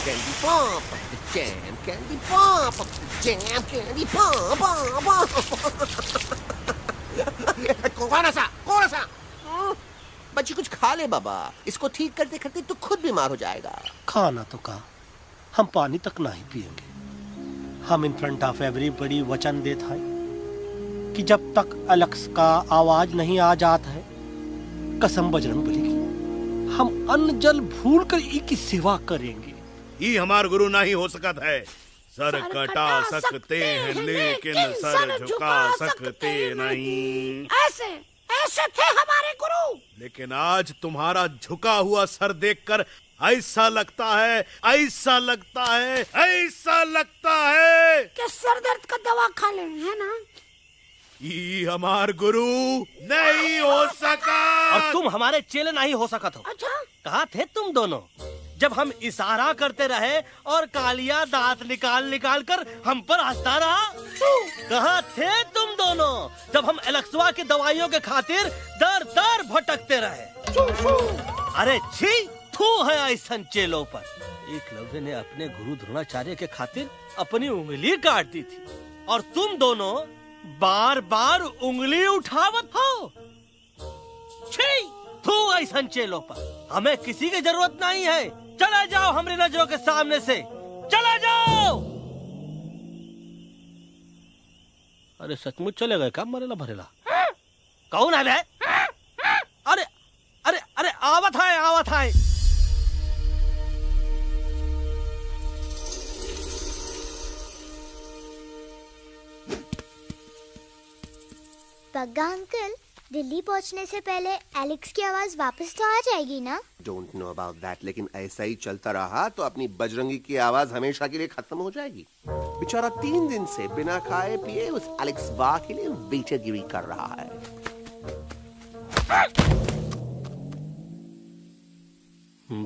Candy pop, the jam, candy pop, the jam, candy pop, कौन सा? बच्ची कुछ खा ले बाबा, इसको ठीक करते करते तो खुद बीमार हो जाएगा। खाना तो कहा, हम पानी तक नहीं पिएंगे। हम इन फ्रंट ऑफ एवरीबॉडी वचन देता है कि जब तक एलेक्स का आवाज नहीं आ जाता है, कसम बजरंगबली की, हम अन्न जल भूल कर की सेवा करेंगे। ये हमार गुरु नहीं हो सकत है। सर कटा सकते हैं लेकिन सर झुका सकते नहीं। ऐसे ऐसे थे हमारे गुरु। लेकिन आज तुम्हारा झुका हुआ सर देखकर ऐसा लगता है, ऐसा लगता है, ऐसा लगता है कि सर दर्द का दवा खा ले, है ना? ये हमार गुरु नहीं हो सका। और तुम हमारे चेले नहीं हो सका तो। अच्छा? कहाँ थे तुम दोनों जब हम इशारा करते रहे और कालिया दांत निकाल निकाल कर हम पर हंसता रहा? कहाँ थे तुम दोनों जब हम एलेक्सवा की दवाइयों के खातिर दर दर भटकते रहे? अरे छी, थू है ऐसा चेलों पर। एकलव्य ने अपने गुरु द्रोणाचार्य के खातिर अपनी उंगली काट दी थी और तुम दोनों बार बार उंगली उठावत हो। छी, थू ऐसा चेलों पर। हमें किसी की जरूरत नहीं है। चला जाओ हमारी नजरों के सामने से, चला जाओ। अरे सचमुच चले गए क्या? मरेला भरेला कौन है बे? अरे अरे अरे आवत है, आवत है। पग्गा अंकल, दिल्ली पहुंचने से पहले एलेक्स की आवाज वापस तो आ जाएगी ना? डोंट नो अबाउट दैट, लेकिन ऐसा ही चलता रहा तो अपनी बजरंगी की आवाज हमेशा के लिए खत्म हो जाएगी। बेचारा 3 दिन से बिना खाए पिए उस एलेक्स वाह के लिए वेटरगिरी कर रहा है।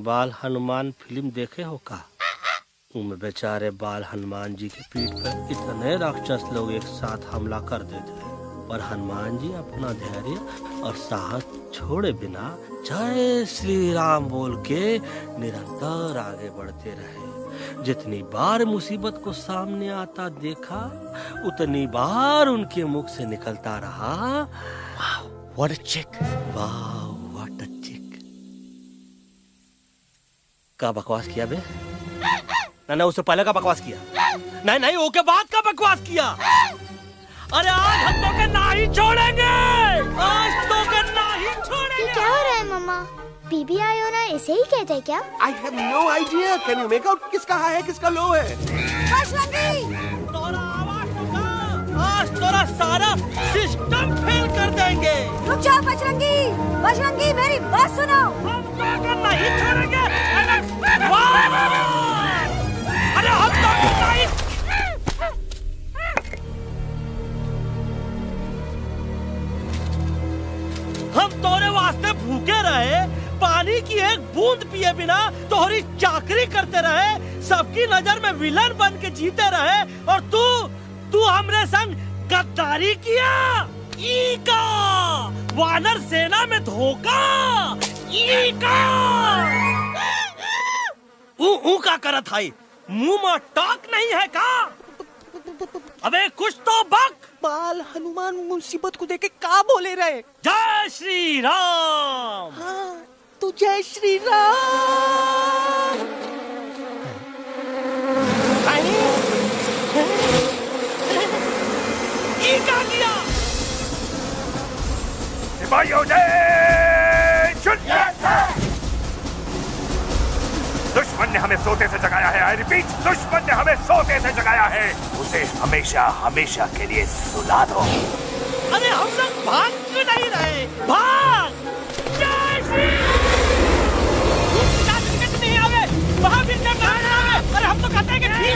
बाल हनुमान फिल्म देखे हो का? उनमें बेचारे बाल हनुमान जी की पीठ पर इतने राक्षस लोग एक साथ हमला कर देते हैं, पर हनुमान जी अपना धैर्य और साहस छोड़े बिना जय श्री राम बोल के निरंतर आगे बढ़ते रहे। जितनी बार मुसीबत को सामने आता देखा, उतनी बार उनके मुख से निकलता रहा, वाह व्हाट अ चिक, वाह व्हाट अ चिक। का बकवास किया बे? ना उससे पहले का बकवास किया। नहीं ओके बाद का बकवास किया। अरे आज हम तो के नहीं छोड़ेंगे, आज तो के नहीं छोड़ेंगे। ये क्या हो रहा है मम्मा? बीबी आई हो ना, ऐसे ही कहते हैं क्या? I have no idea. Can you make out किसका हाई है किसका लो है? आज तोरा सारा सिस्टम फेल कर देंगे। रुक जाओ बजरंगी, बजरंगी मेरी बात सुनो। हम तो के नहीं छोड़ेंगे। अरे हम तो के नहीं। हम तोरे वास्ते भूखे रहे, पानी की एक बूंद पिए बिना तोहरी चाकरी करते रहे, सबकी नजर में विलन बन के जीते रहे, और तू हमरे संग गद्दारी किया। ईका वानर सेना में धोखा। ईका ऊ का करत है, मुंह में टाक नहीं है का? अबे कुछ तो बक। बाल हनुमान मुसीबत को देखे का बोले रहे? जय श्री राम। हाँ, तो जय श्री राम। ये क्या किया? सिपाहियों दुश्मन ने हमें सोते से जगाया है। आई रिपीट, दुश्मन ने हमें सोते से जगाया है। उसे हमेशा हमेशा के लिए सुला दो। अरे हम लोग भाग क्यों नहीं रहे? भाग! जय श्री नहीं आवे, महावीर ने कहा आवे। अरे हम तो कहते हैं कि नहीं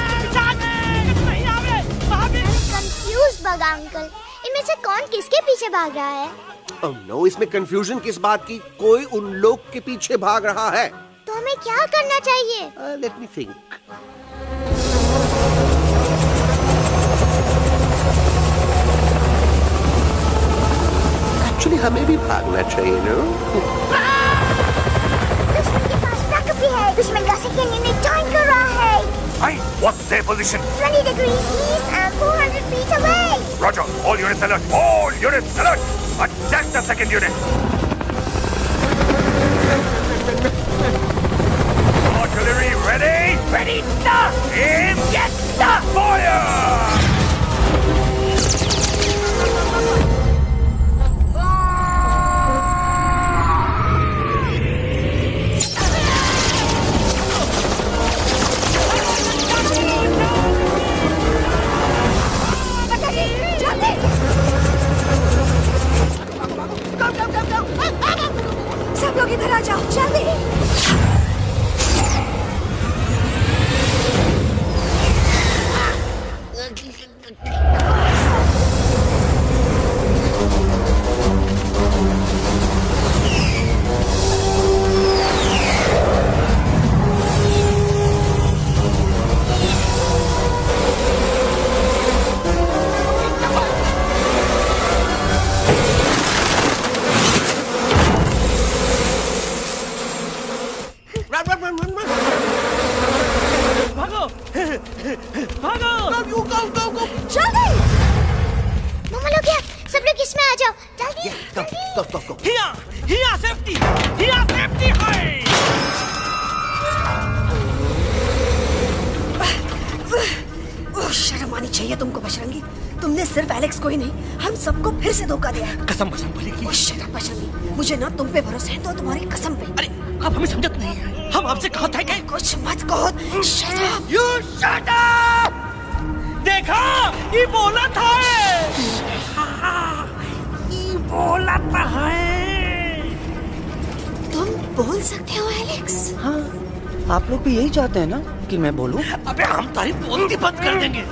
आवे, महावीर। कंफ्यूज बगा अंकल, इनमें से कौन किसके पीछे भाग रहा है? Oh no, इसमें कंफ्यूजन किस बात की? कोई उन लोग के पीछे भाग रहा है। तो हमें क्या करना चाहिए? Let me think. Actually, हमें भी भागना चाहिए, no? दुश्मन के पास बैकअप भी है। दुश्मन का सेकंड यूनिट ज्वाइन कर रहा है। Hey, what's their position? 20 degrees east and 400 feet away. Roger, all units alert. All units alert. Attack the second unit. Artillery ready? Ready, sir! Aim! Yes, sir! Fire! सब लोग इधर आ जाओ, जल्दी। शर्म आनी चाहिए तुमको बजरंगी। तुमने सिर्फ एलेक्स को ही नहीं, हम सबको फिर से धोखा दिया है। कसम बोलेगी। शट अप बजरंगी, मुझे ना तुम पे भरोसा है, तो तुम्हारी कसम पे। अरे आप हमें समझत नहीं है, हम आपसे कहते हैं कि कुछ मत कहो। Shut up. You shut up. देखा, ये बोला था, ये बोला था है। तुम बोल सकते हो एलेक्स? हाँ, आप लोग भी यही चाहते हैं ना कि मैं बोलूं? अबे हम तारी बोलती बंद कर देंगे।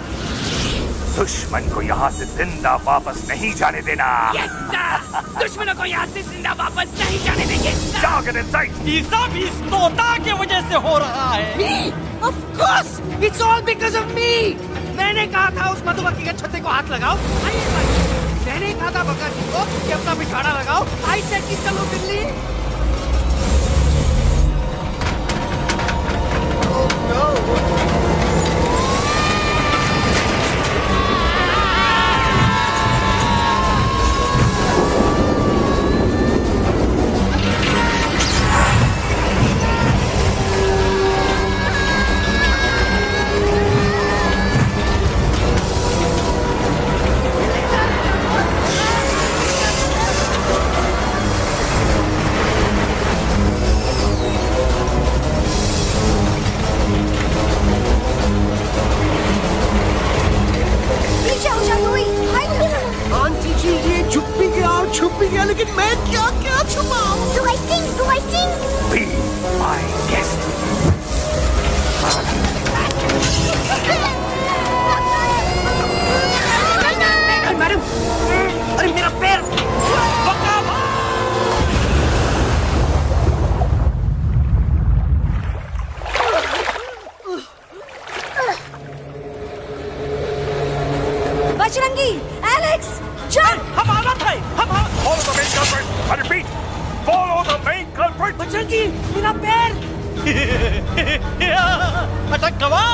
दुश्मन को यहाँ से जिंदा वापस नहीं जाने देना। Yes, sir! दुश्मनों को यहाँ से जिंदा वापस नहीं जाने देंगे। जाओ get inside। ये सब इस तोता की वजह से हो रहा है। Me? Of course, it's all because of me। मैंने कहा था उस मधुमक्खी के छत्ते को हाथ लगाओ। आइए भाई, मैंने कहा था बका जी को कि अपना पिछाड़ा लगाओ। आई सेड कि चलो बिल्ली। Oh no! Alex jump. हम आना था, हम Follow the main culprit. I repeat, follow the main culprit. Bajrangi मेरा पैर। अटक गवा।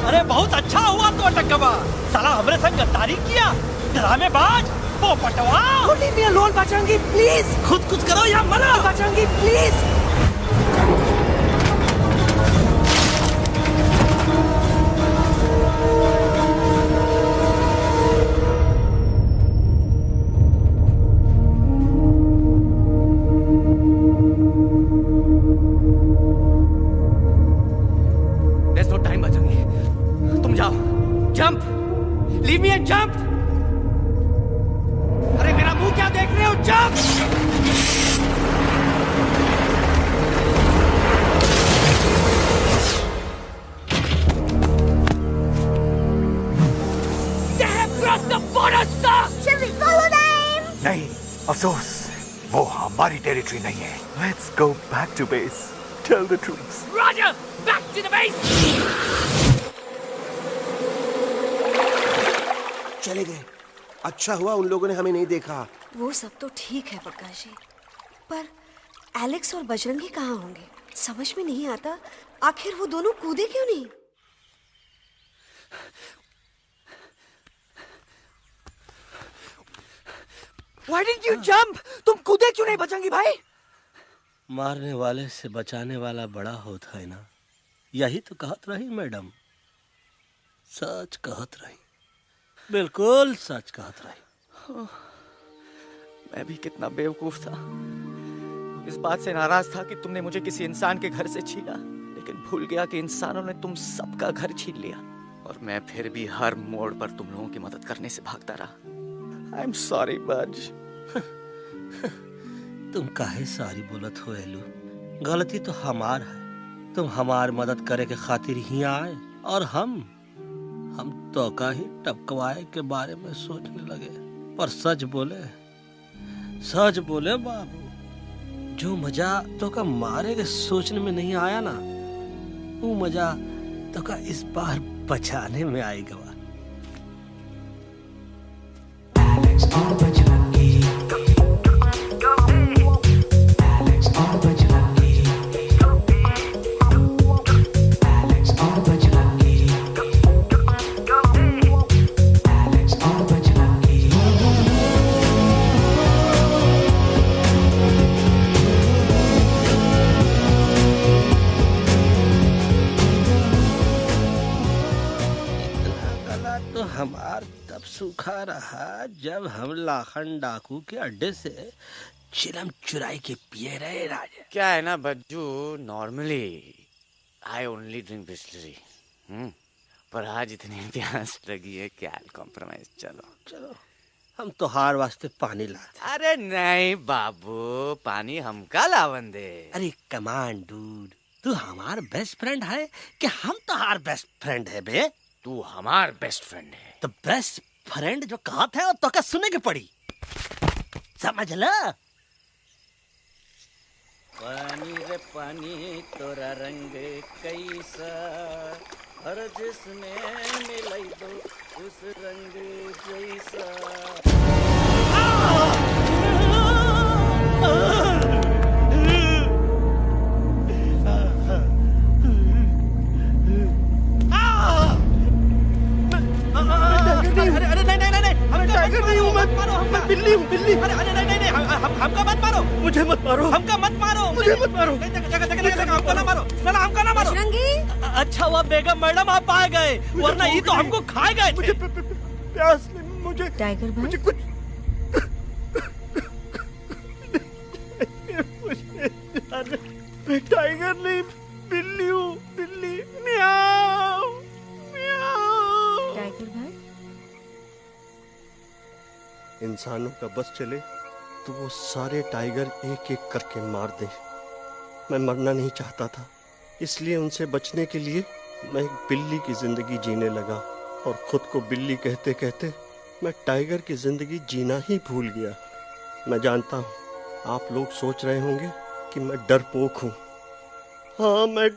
अरे बहुत अच्छा हुआ तो अटक गवा। साला हमरे संग गद्दारी किया, ड्रामेबाज, पोपटवा। Leave me alone Bajrangi please. खुद कुछ करो या मरो। Bajrangi please. There's no time, Bajrangi. तुम जाओ, jump, leave me and jump. अरे मेरा मुंह क्या देख रहे हो, jump. They have crossed the border, sir. Shall we follow them? नहीं, अफसोस, वो हमारी टेरिटरी नहीं है। Let's go back to base. Tell the troops. Roger, back to the base. चले गए। अच्छा हुआ उन लोगों ने हमें नहीं देखा। वो सब तो ठीक है प्रकाश जी, पर एलेक्स और बजरंगी कहाँ होंगे? समझ में नहीं आता आखिर वो दोनों कूदे क्यों नहीं? Why didn't you jump? तुम कूदे क्यों नहीं बजरंगी भाई? मारने वाले से बचाने वाला बड़ा होता है ना, यही तो कहत रही मैडम। सच कहत रही, बिल्कुल सच कहत रही। मैं भी कितना बेवकूफ था। इस बात से नाराज था कि तुमने मुझे किसी इंसान के घर से छीना, लेकिन भूल गया कि इंसानों ने तुम सबका घर छीन लिया और मैं फिर भी हर मोड़ पर तुम लोगों की मदद करने से भागता रहा। आई एम सॉरी बज। तुम काहे सारी बोलत हो एलू? गलती तो हमार है। तुम हमार मदद करे के खातिर ही आए और हम तो का ही टपकवाए के बारे में सोचने लगे। पर सच बोले बाबू, जो मजा तो का मारे के सोचने में नहीं आया ना, वो मजा तो का इस बार बचाने में आएगा। हमार तब सूखा रहा जब हम लाखन डाकू के अड्डे से चिलम चुराई के पिए रहे राजा। क्या है ना Bajju, normally I only drink Bisleri, पर आज इतनी प्यास लगी है क्या कॉम्प्रोमाइज। चलो हम तो हार वास्ते पानी लाते। अरे नहीं बाबू, पानी हमका लावन दे। अरे कमान डूड, तू हमार बेस्ट फ्रेंड है कि हम तो हार बेस्ट फ्रेंड है बे? तू हमार बेस्ट फ्रेंड है। तो बेस्ट फ्रेंड जो कहत है तो का सुने के पड़ी, समझ ला। पानी रे पानी तोरा रंग कैसा, हर जिसमें मिलाई दो उस रंग जैसा। बिल्ली हूँ, बिल्ली। अरे नहीं, हमका मत मारो। मुझे मत मारो। हमका मत मारो। मुझे मत मारो। हमका ना मारो। ना हमका ना मारो। अच्छा हुआ बेगम मैडम आप आ गए, वरना ये तो हमको खा गए। मुझे प्यास नहीं, मुझे टाइगर भाई, मुझे कुछ मैं टाइगर नहीं, बिल्ली हूँ, बिल्ली। म्याऊ म्याऊ। टाइगर भाई, इंसानों का बस चले तो वो सारे टाइगर एक एक करके मार दे। मैं मरना नहीं चाहता था, इसलिए उनसे बचने के लिए मैं एक बिल्ली की जिंदगी जीने लगा और खुद को बिल्ली कहते कहते मैं टाइगर की जिंदगी जीना ही भूल गया। मैं जानता हूँ आप लोग सोच रहे होंगे कि मैं डरपोक हूँ। हाँ मैं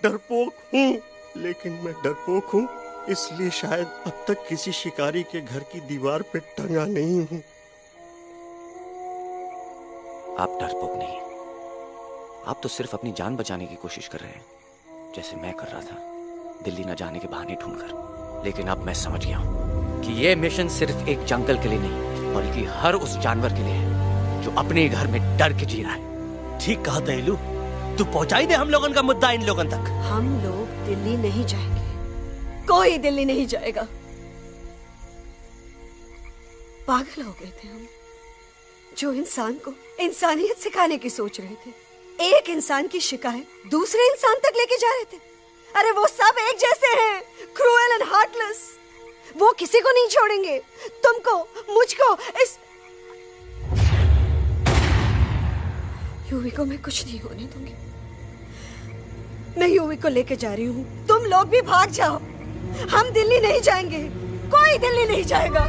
डरपोक हूँ, लेकिन मैं डरपोक हूँ इसलिए शायद अब तक किसी शिकारी के घर की दीवार पे टंगा नहीं हूं। आप डरपोक नहीं, आप तो सिर्फ अपनी जान बचाने की कोशिश कर रहे हैं, जैसे मैं कर रहा था दिल्ली न जाने के बहाने ढूंढकर। लेकिन अब मैं समझ गया हूं कि यह मिशन सिर्फ एक जंगल के लिए नहीं, बल्कि हर उस जानवर के लिए है जो अपने घर में डर के जी रहा है। ठीक कहा दयालु, तू पहुंचाई दे हम लोगन का मुद्दा इन लोगन तक। हम लोग दिल्ली नहीं जाएंगे, कोई दिल्ली नहीं जाएगा। पागल हो गए थे हम, जो इंसान को इंसानियत सिखाने की सोच रहे थे, एक इंसान की शिकायत दूसरे इंसान तक लेके जा रहे थे। अरे वो सब एक जैसे हैं, क्रूएल एंड हार्टलेस। वो किसी को नहीं छोड़ेंगे, तुमको, मुझको, इस यूवी को मैं कुछ नहीं होने दूंगी। मैं यूवी को लेके जा रही हूँ, तुम लोग भी भाग जाओ। हम दिल्ली नहीं जाएंगे, कोई दिल्ली नहीं जाएगा।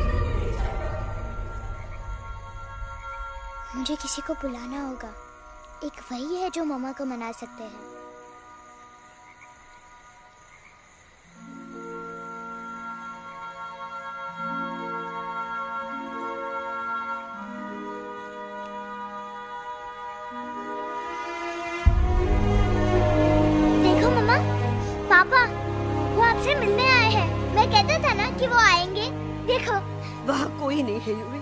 मुझे किसी को बुलाना होगा, एक वही है जो मामा को मना सकते हैं। देखो मामा, पापा वो आपसे मिलने आए हैं। मैं कहता था ना कि वो आएंगे। देखो वहाँ कोई नहीं है यूवी,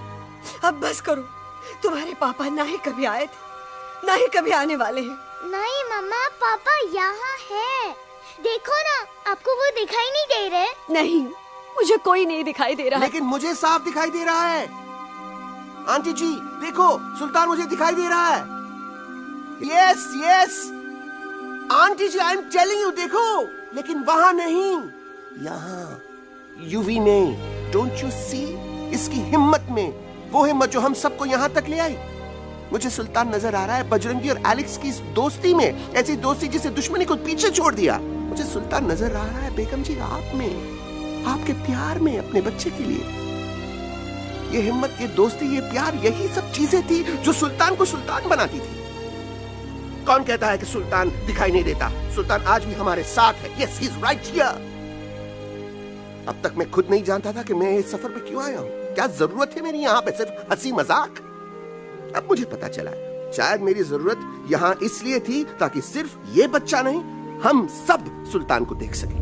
अब बस करो। तुम्हारे पापा ना ही कभी आए थे, ना ही कभी आने वाले हैं। नहीं मामा, पापा यहाँ है। देखो ना, आपको वो दिखाई नहीं दे रहे? नहीं, मुझे कोई नहीं दिखाई दे रहा। लेकिन मुझे साफ दिखाई दे रहा है। आंटी जी देखो, सुल्तान मुझे दिखाई दे रहा है। Yes yes aunty ji, I am telling you, देखो। लेकिन वहां नहीं, यहाँ यूवी ने। डोंट यू सी इसकी हिम्मत में, वो हिम्मत जो हम सबको यहाँ तक ले आई। मुझे सुल्तान नजर आ रहा है बजरंगी और एलेक्स की इस दोस्ती में, ऐसी दोस्ती जिसे दुश्मनी को पीछे छोड़ दिया। मुझे सुल्तान नजर आ रहा है बेगम जी आप में, आपके प्यार में अपने बच्चे के लिए। ये हिम्मत, ये दोस्ती, ये प्यार, यही सब चीजें थी जो सुल्तान को सुल्तान बनाती थी। कौन कहता है कि सुल्तान दिखाई नहीं देता? सुल्तान आज भी हमारे साथ है। Yes he is right here. अब तक मैं खुद नहीं जानता था कि मैं इस सफर पे क्यों आया हूँ। क्या जरूरत है मेरी यहाँ पे सिर्फ हंसी मजाक? अब मुझे पता चला है, शायद मेरी जरूरत यहाँ इसलिए थी ताकि सिर्फ ये बच्चा नहीं, हम सब सुल्तान को देख सकें।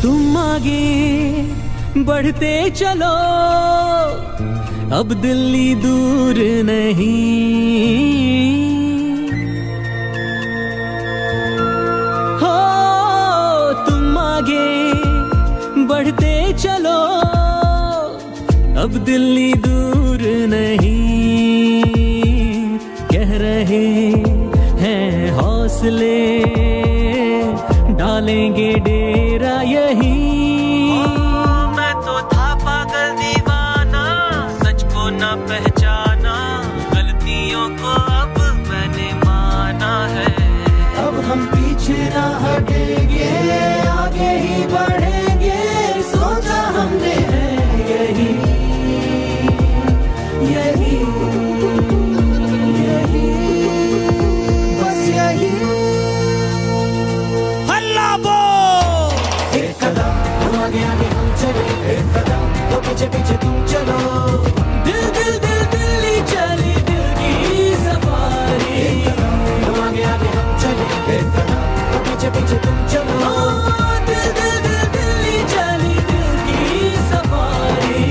तुम आगे बढ़ते चलो, अब दिल्ली दूर नहीं। हो तुम आगे बढ़ते चलो, अब दिल्ली दूर नहीं। कह रहे हैं हौसले, डालेंगे डेरा यही। मैं तो था पागल दीवाना, सच को न पहचाना, गलतियों को अब मैंने माना है। अब हम पीछे ना हटेंगे, आगे ही बढ़ेंगे, सोचा हमने है यही यही यही, बस यही। एक कदम तो आगे आगे हम चले, एक कदम तो पीछे पीछे तुम चलो। दिल दिल दिल दिल्ली चली, दिल की सफारी। एक कदम तो आगे आगे हम चले, एक कदम तो पीछे पीछे तुम चलो। दिल दिल दिल दिल्ली चली, दिल की सफारी।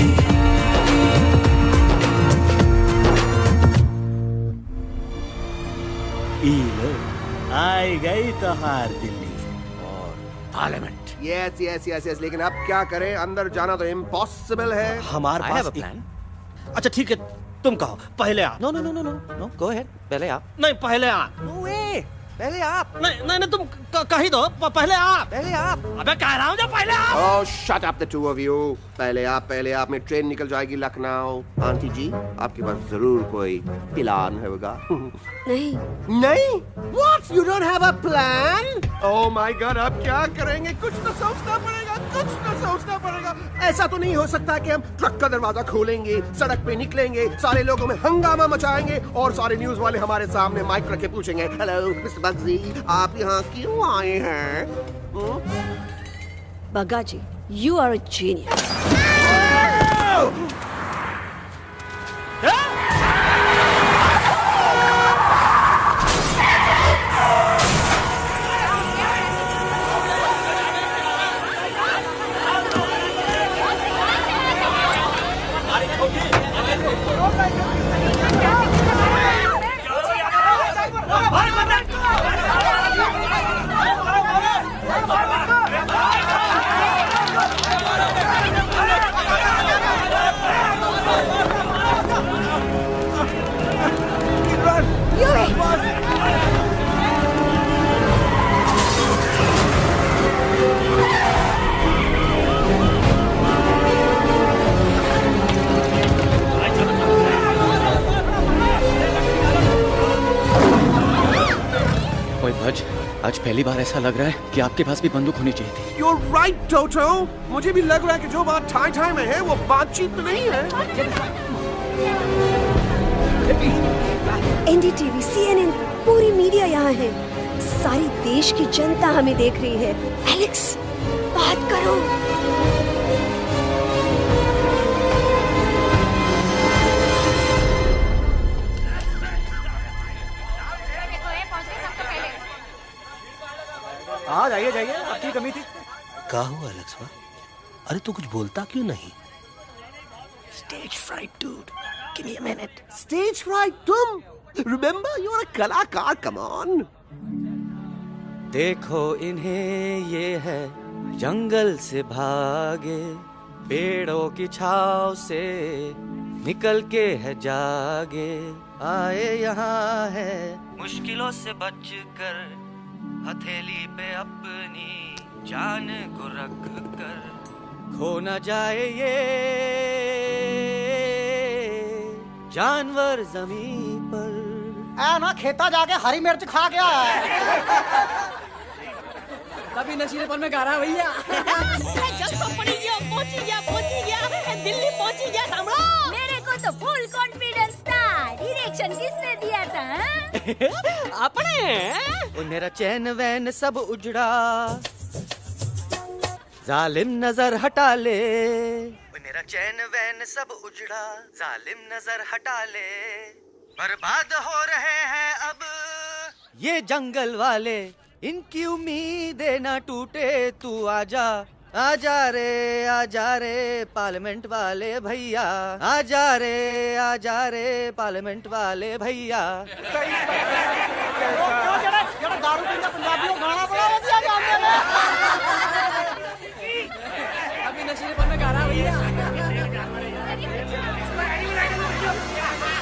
आई गई तो हार Delhi parliament. Yes yes yes yes, लेकिन अब क्या करें? अंदर जाना तो इम्पॉसिबल है। हमारे पास प्लान। अच्छा ठीक है, तुम कहो, पहले आ। No no no no no no, go ahead, पहले आप। नहीं, पहले आ। नो वे, पहले आप। नहीं नहीं नहीं, तुम कही दो, पहले आप। पहले आप। अबे कह रहा हूँ जो पहले आप। Oh, shut up the two of you. पहले आप में ट्रेन निकल जाएगी लखनऊ। आंटी जी, आपके पास जरूर कोई प्लान होगा। नहीं। नहीं? What? You don't have a plan? Oh my God, अब क्या करेंगे? कुछ तो सोचना पड़ेगा। ऐसा तो नहीं हो सकता कि हम ट्रक का दरवाजा खोलेंगे, सड़क पे निकलेंगे, सारे लोगों में हंगामा मचाएंगे और सारे न्यूज वाले हमारे सामने माइक रख के पूछेंगे, हेलो मिस्टर बग्जी, आप यहाँ क्यों आए हैं? बग्गा जी, you are a genius. भज, आज पहली बार ऐसा लग रहा है कि आपके पास भी बंदूक होनी चाहिए थी। You're right, Toto. मुझे भी लग रहा है कि जो बात ठाई में है वो बातचीत में नहीं है। NDTV, CNN, पूरी मीडिया यहाँ है। सारी देश की जनता हमें देख रही है। एलेक्स, बात करो। हाँ जाइए जाइए, आपकी कमी थी। क्या हुआ एलेक्स? अरे तू कुछ बोलता क्यों नहीं? Stage fright, dude. Give me a minute. Stage fright, तुम? Remember, you're a कलाकार. Come on. देखो इन्हें, ये है जंगल से भागे, पेड़ों की छाव से निकल के है जागे, आए यहाँ है मुश्किलों से बचकर, हथेली पे अपनी जान को रख कर, खो न जाए ये जानवर जमीन पर। ना खेता जाके हरी मिर्च खा गया है। कभी नशीलेपन में गा रहा है भैया। दिल्ली पहुंची गया, सामड़ो। मेरे को तो फुल कॉन्फिडेंस था। डायरेक्शन किसने दिया था? अपने। मेरा चैन वैन सब उजड़ा, जालिम नजर हटा ले। मेरा चैन वैन सब उजड़ा, जालिम नजर हटा ले, बर्बाद हो रहे हैं अब ये जंगल वाले, इनकी उम्मीदें ना टूटे, तू आजा आजा रे पार्लियामेंट वाले भैया, आजा रे पार्लियामेंट वाले भैया। दारू पीना पंजाबियों गाना बड़ा दिया जाने में। अभी नशीलेपन में गा रहा भैया।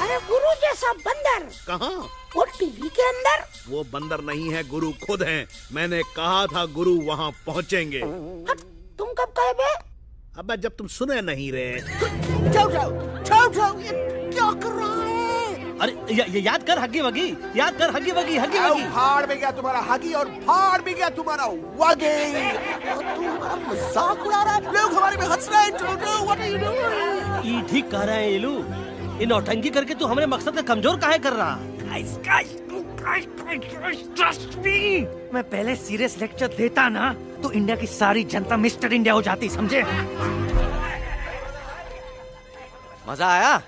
अरे गुरु जैसा बंदर कहाँ? और टीवी के अंदर। वो बंदर नहीं है, गुरु खुद हैं। मैंने कहा था गुरु वहाँ पहुँचेंगे। तुम कब कहे बे? अबे जब तुम सुने नहीं रहे। जाओ, ये क्या कर रहा है? अरे याद कर हगी वगी, याद कर हगी वगी। भाड़ में गया तुम्हारा हगी और भाड़ में गया तुम्हारा वगे। तुम हमारा मजाक उड़ा रहा है, लोग हमारे में हंस रहे हैं। What are you doing? ये ठीक कह रहे हैं इलू, इन नौटंकी करके तू हमारे मकसद का कमजोर काहे कर रहा? ट्रस्ट मी, मैं पहले सीरियस लेक्चर देता ना तो इंडिया की सारी जनता मिस्टर इंडिया हो जाती, समझे? मजा आया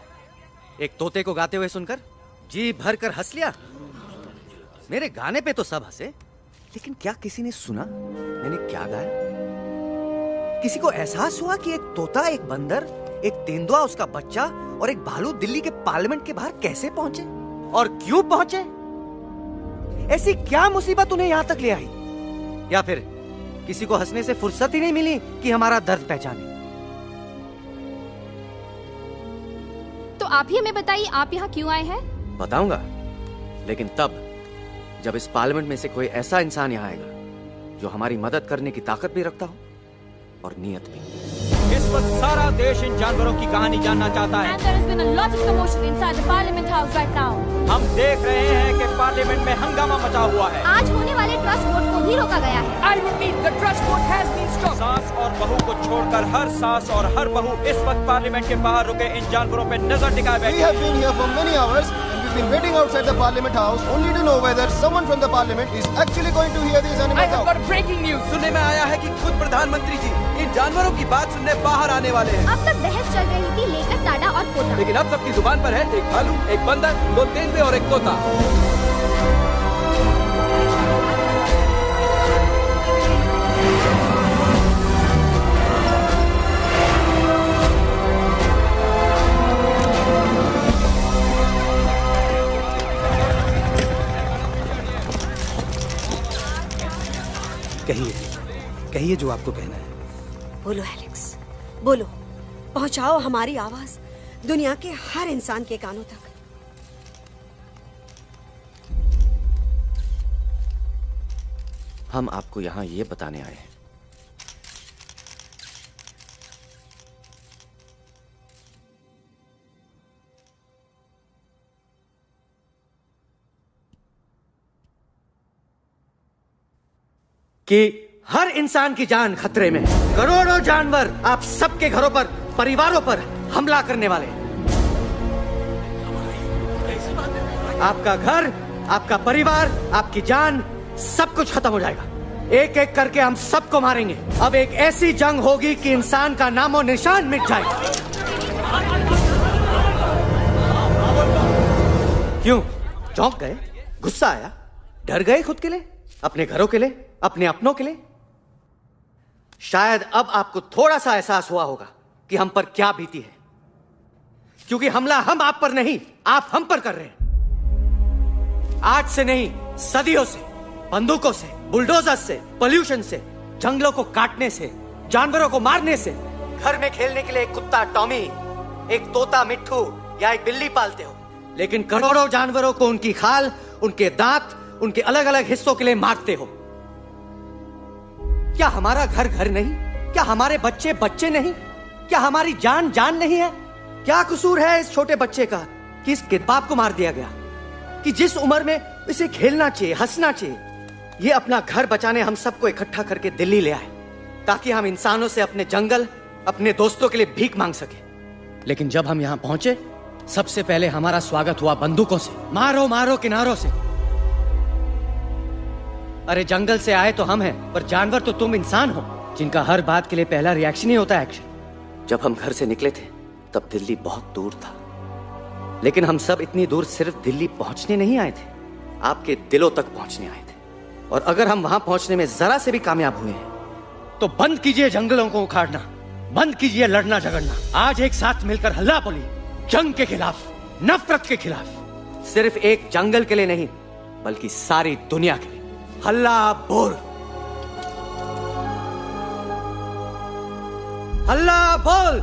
एक तोते को गाते हुए सुनकर? जी भर कर हंस लिया। मेरे गाने पे तो सब हंसे, लेकिन क्या किसी ने सुना मैंने क्या गाया? किसी को एहसास हुआ कि एक तोता, एक बंदर, एक तेंदुआ, उसका बच्चा और एक भालू दिल्ली के पार्लियामेंट के बाहर कैसे पहुंचे और क्यों पहुंचे? ऐसी क्या मुसीबत उन्हें यहां तक ले आई? या फिर किसी को हंसने से फुर्सत ही नहीं मिली कि हमारा दर्द पहचाने? तो आप ही हमें बताइए, आप यहाँ क्यों आए हैं? बताऊंगा, लेकिन तब जब इस पार्लियामेंट में से कोई ऐसा इंसान यहाँ आएगा जो हमारी मदद करने की ताकत भी रखता हो और नीयत भी। इस वक्त सारा देश इन जानवरों की कहानी जानना चाहता है। And there has been a lot of commotion inside the Parliament House right now. हम देख रहे हैं कि पार्लियामेंट में हंगामा मचा हुआ है। आज होने वाले ट्रस्ट वोट को भी रोका गया है। I repeat, the trust vote has been stopped. सास और बहू को छोड़कर हर सास और हर बहू इस वक्त पार्लियामेंट के बाहर रुके इन जानवरों पे नजर टिकाए बैठे। We have been here for many hours and we've been waiting outside the Parliament House only to know whether someone from the Parliament is actually going to hear these animals out. I have got breaking news. सुनने में आया है कि खुद प्रधानमंत्री जी इन जानवरों की बात सुनने बाहर आने वाले हैं। अब तक बहस चल रही थी लेकर टाडा और पोता। लेकिन अब सबकी जुबान पर है एक भालू, एक बंदर, 2 तेंदुए और एक तोता। कहिए जो आपको कहना है। बोलो एलेक्स, बोलो। पहुंचाओ हमारी आवाज दुनिया के हर इंसान के कानों तक। हम आपको यहाँ ये बताने आए हैं कि हर इंसान की जान खतरे में है। करोड़ों जानवर आप सबके घरों पर, परिवारों पर हमला करने वाले हैं। आपका घर, आपका परिवार, आपकी जान, सब कुछ खत्म हो जाएगा। एक एक करके हम सबको मारेंगे। अब एक ऐसी जंग होगी कि इंसान का नामो निशान मिट जाएगा। क्यों चौंक गए? गुस्सा आया? डर गए खुद के लिए, अपने घरों के लिए, अपने अपनों के लिए? शायद अब आपको थोड़ा सा एहसास हुआ होगा कि हम पर क्या बीती है, क्योंकि हमला हम आप पर नहीं, आप हम पर कर रहे हैं। आज से नहीं, सदियों से, बंदूकों से, बुलडोजर से, पोल्यूशन से, जंगलों को काटने से, जानवरों को मारने से। घर में खेलने के लिए एक कुत्ता टॉमी, एक तोता मिट्ठू या एक बिल्ली पालते हो, लेकिन करोड़ों जानवरों को उनकी खाल, उनके दांत, उनके अलग अलग हिस्सों के लिए मारते हो। क्या हमारा घर घर नहीं? क्या हमारे बच्चे बच्चे नहीं? क्या हमारी जान जान नहीं है? क्या कसूर है इस छोटे बच्चे का कि इसके बाप को मार दिया गया, कि जिस उम्र में इसे खेलना चाहिए, हंसना चाहिए? ये अपना घर बचाने हम सबको इकट्ठा करके दिल्ली ले आए ताकि हम इंसानों से अपने जंगल, अपने दोस्तों के लिए भीख मांग सके। लेकिन जब हम यहाँ पहुंचे, सबसे पहले हमारा स्वागत हुआ बंदूकों से। मारो मारो किनारों से। अरे जंगल से आए तो हम हैं, पर जानवर तो तुम इंसान हो, जिनका हर बात के लिए पहला रिएक्शन ही होता है एक्शन। जब हम घर से निकले थे तब दिल्ली बहुत दूर था, लेकिन हम सब इतनी दूर सिर्फ दिल्ली पहुंचने नहीं आए थे, आपके दिलों तक पहुंचने आए थे। और अगर हम वहां पहुंचने में जरा से भी कामयाब हुए हैं तो बंद कीजिए जंगलों को उखाड़ना, बंद कीजिए लड़ना झगड़ना। आज एक साथ मिलकर हल्ला बोलिए, जंग के खिलाफ, नफरत के खिलाफ। सिर्फ एक जंगल के लिए नहीं, बल्कि सारी दुनिया के लिए। हल्ला बोल, हल्ला बोल,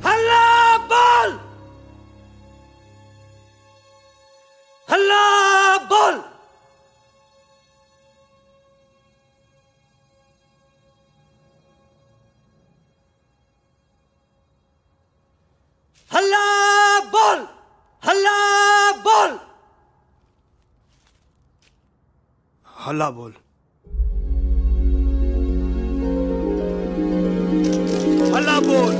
हल्ला बोल, हल्ला बोल। हल्ला बोल, हल्ला बोल, हल्ला बोल, हल्ला बोल।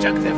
Jagdev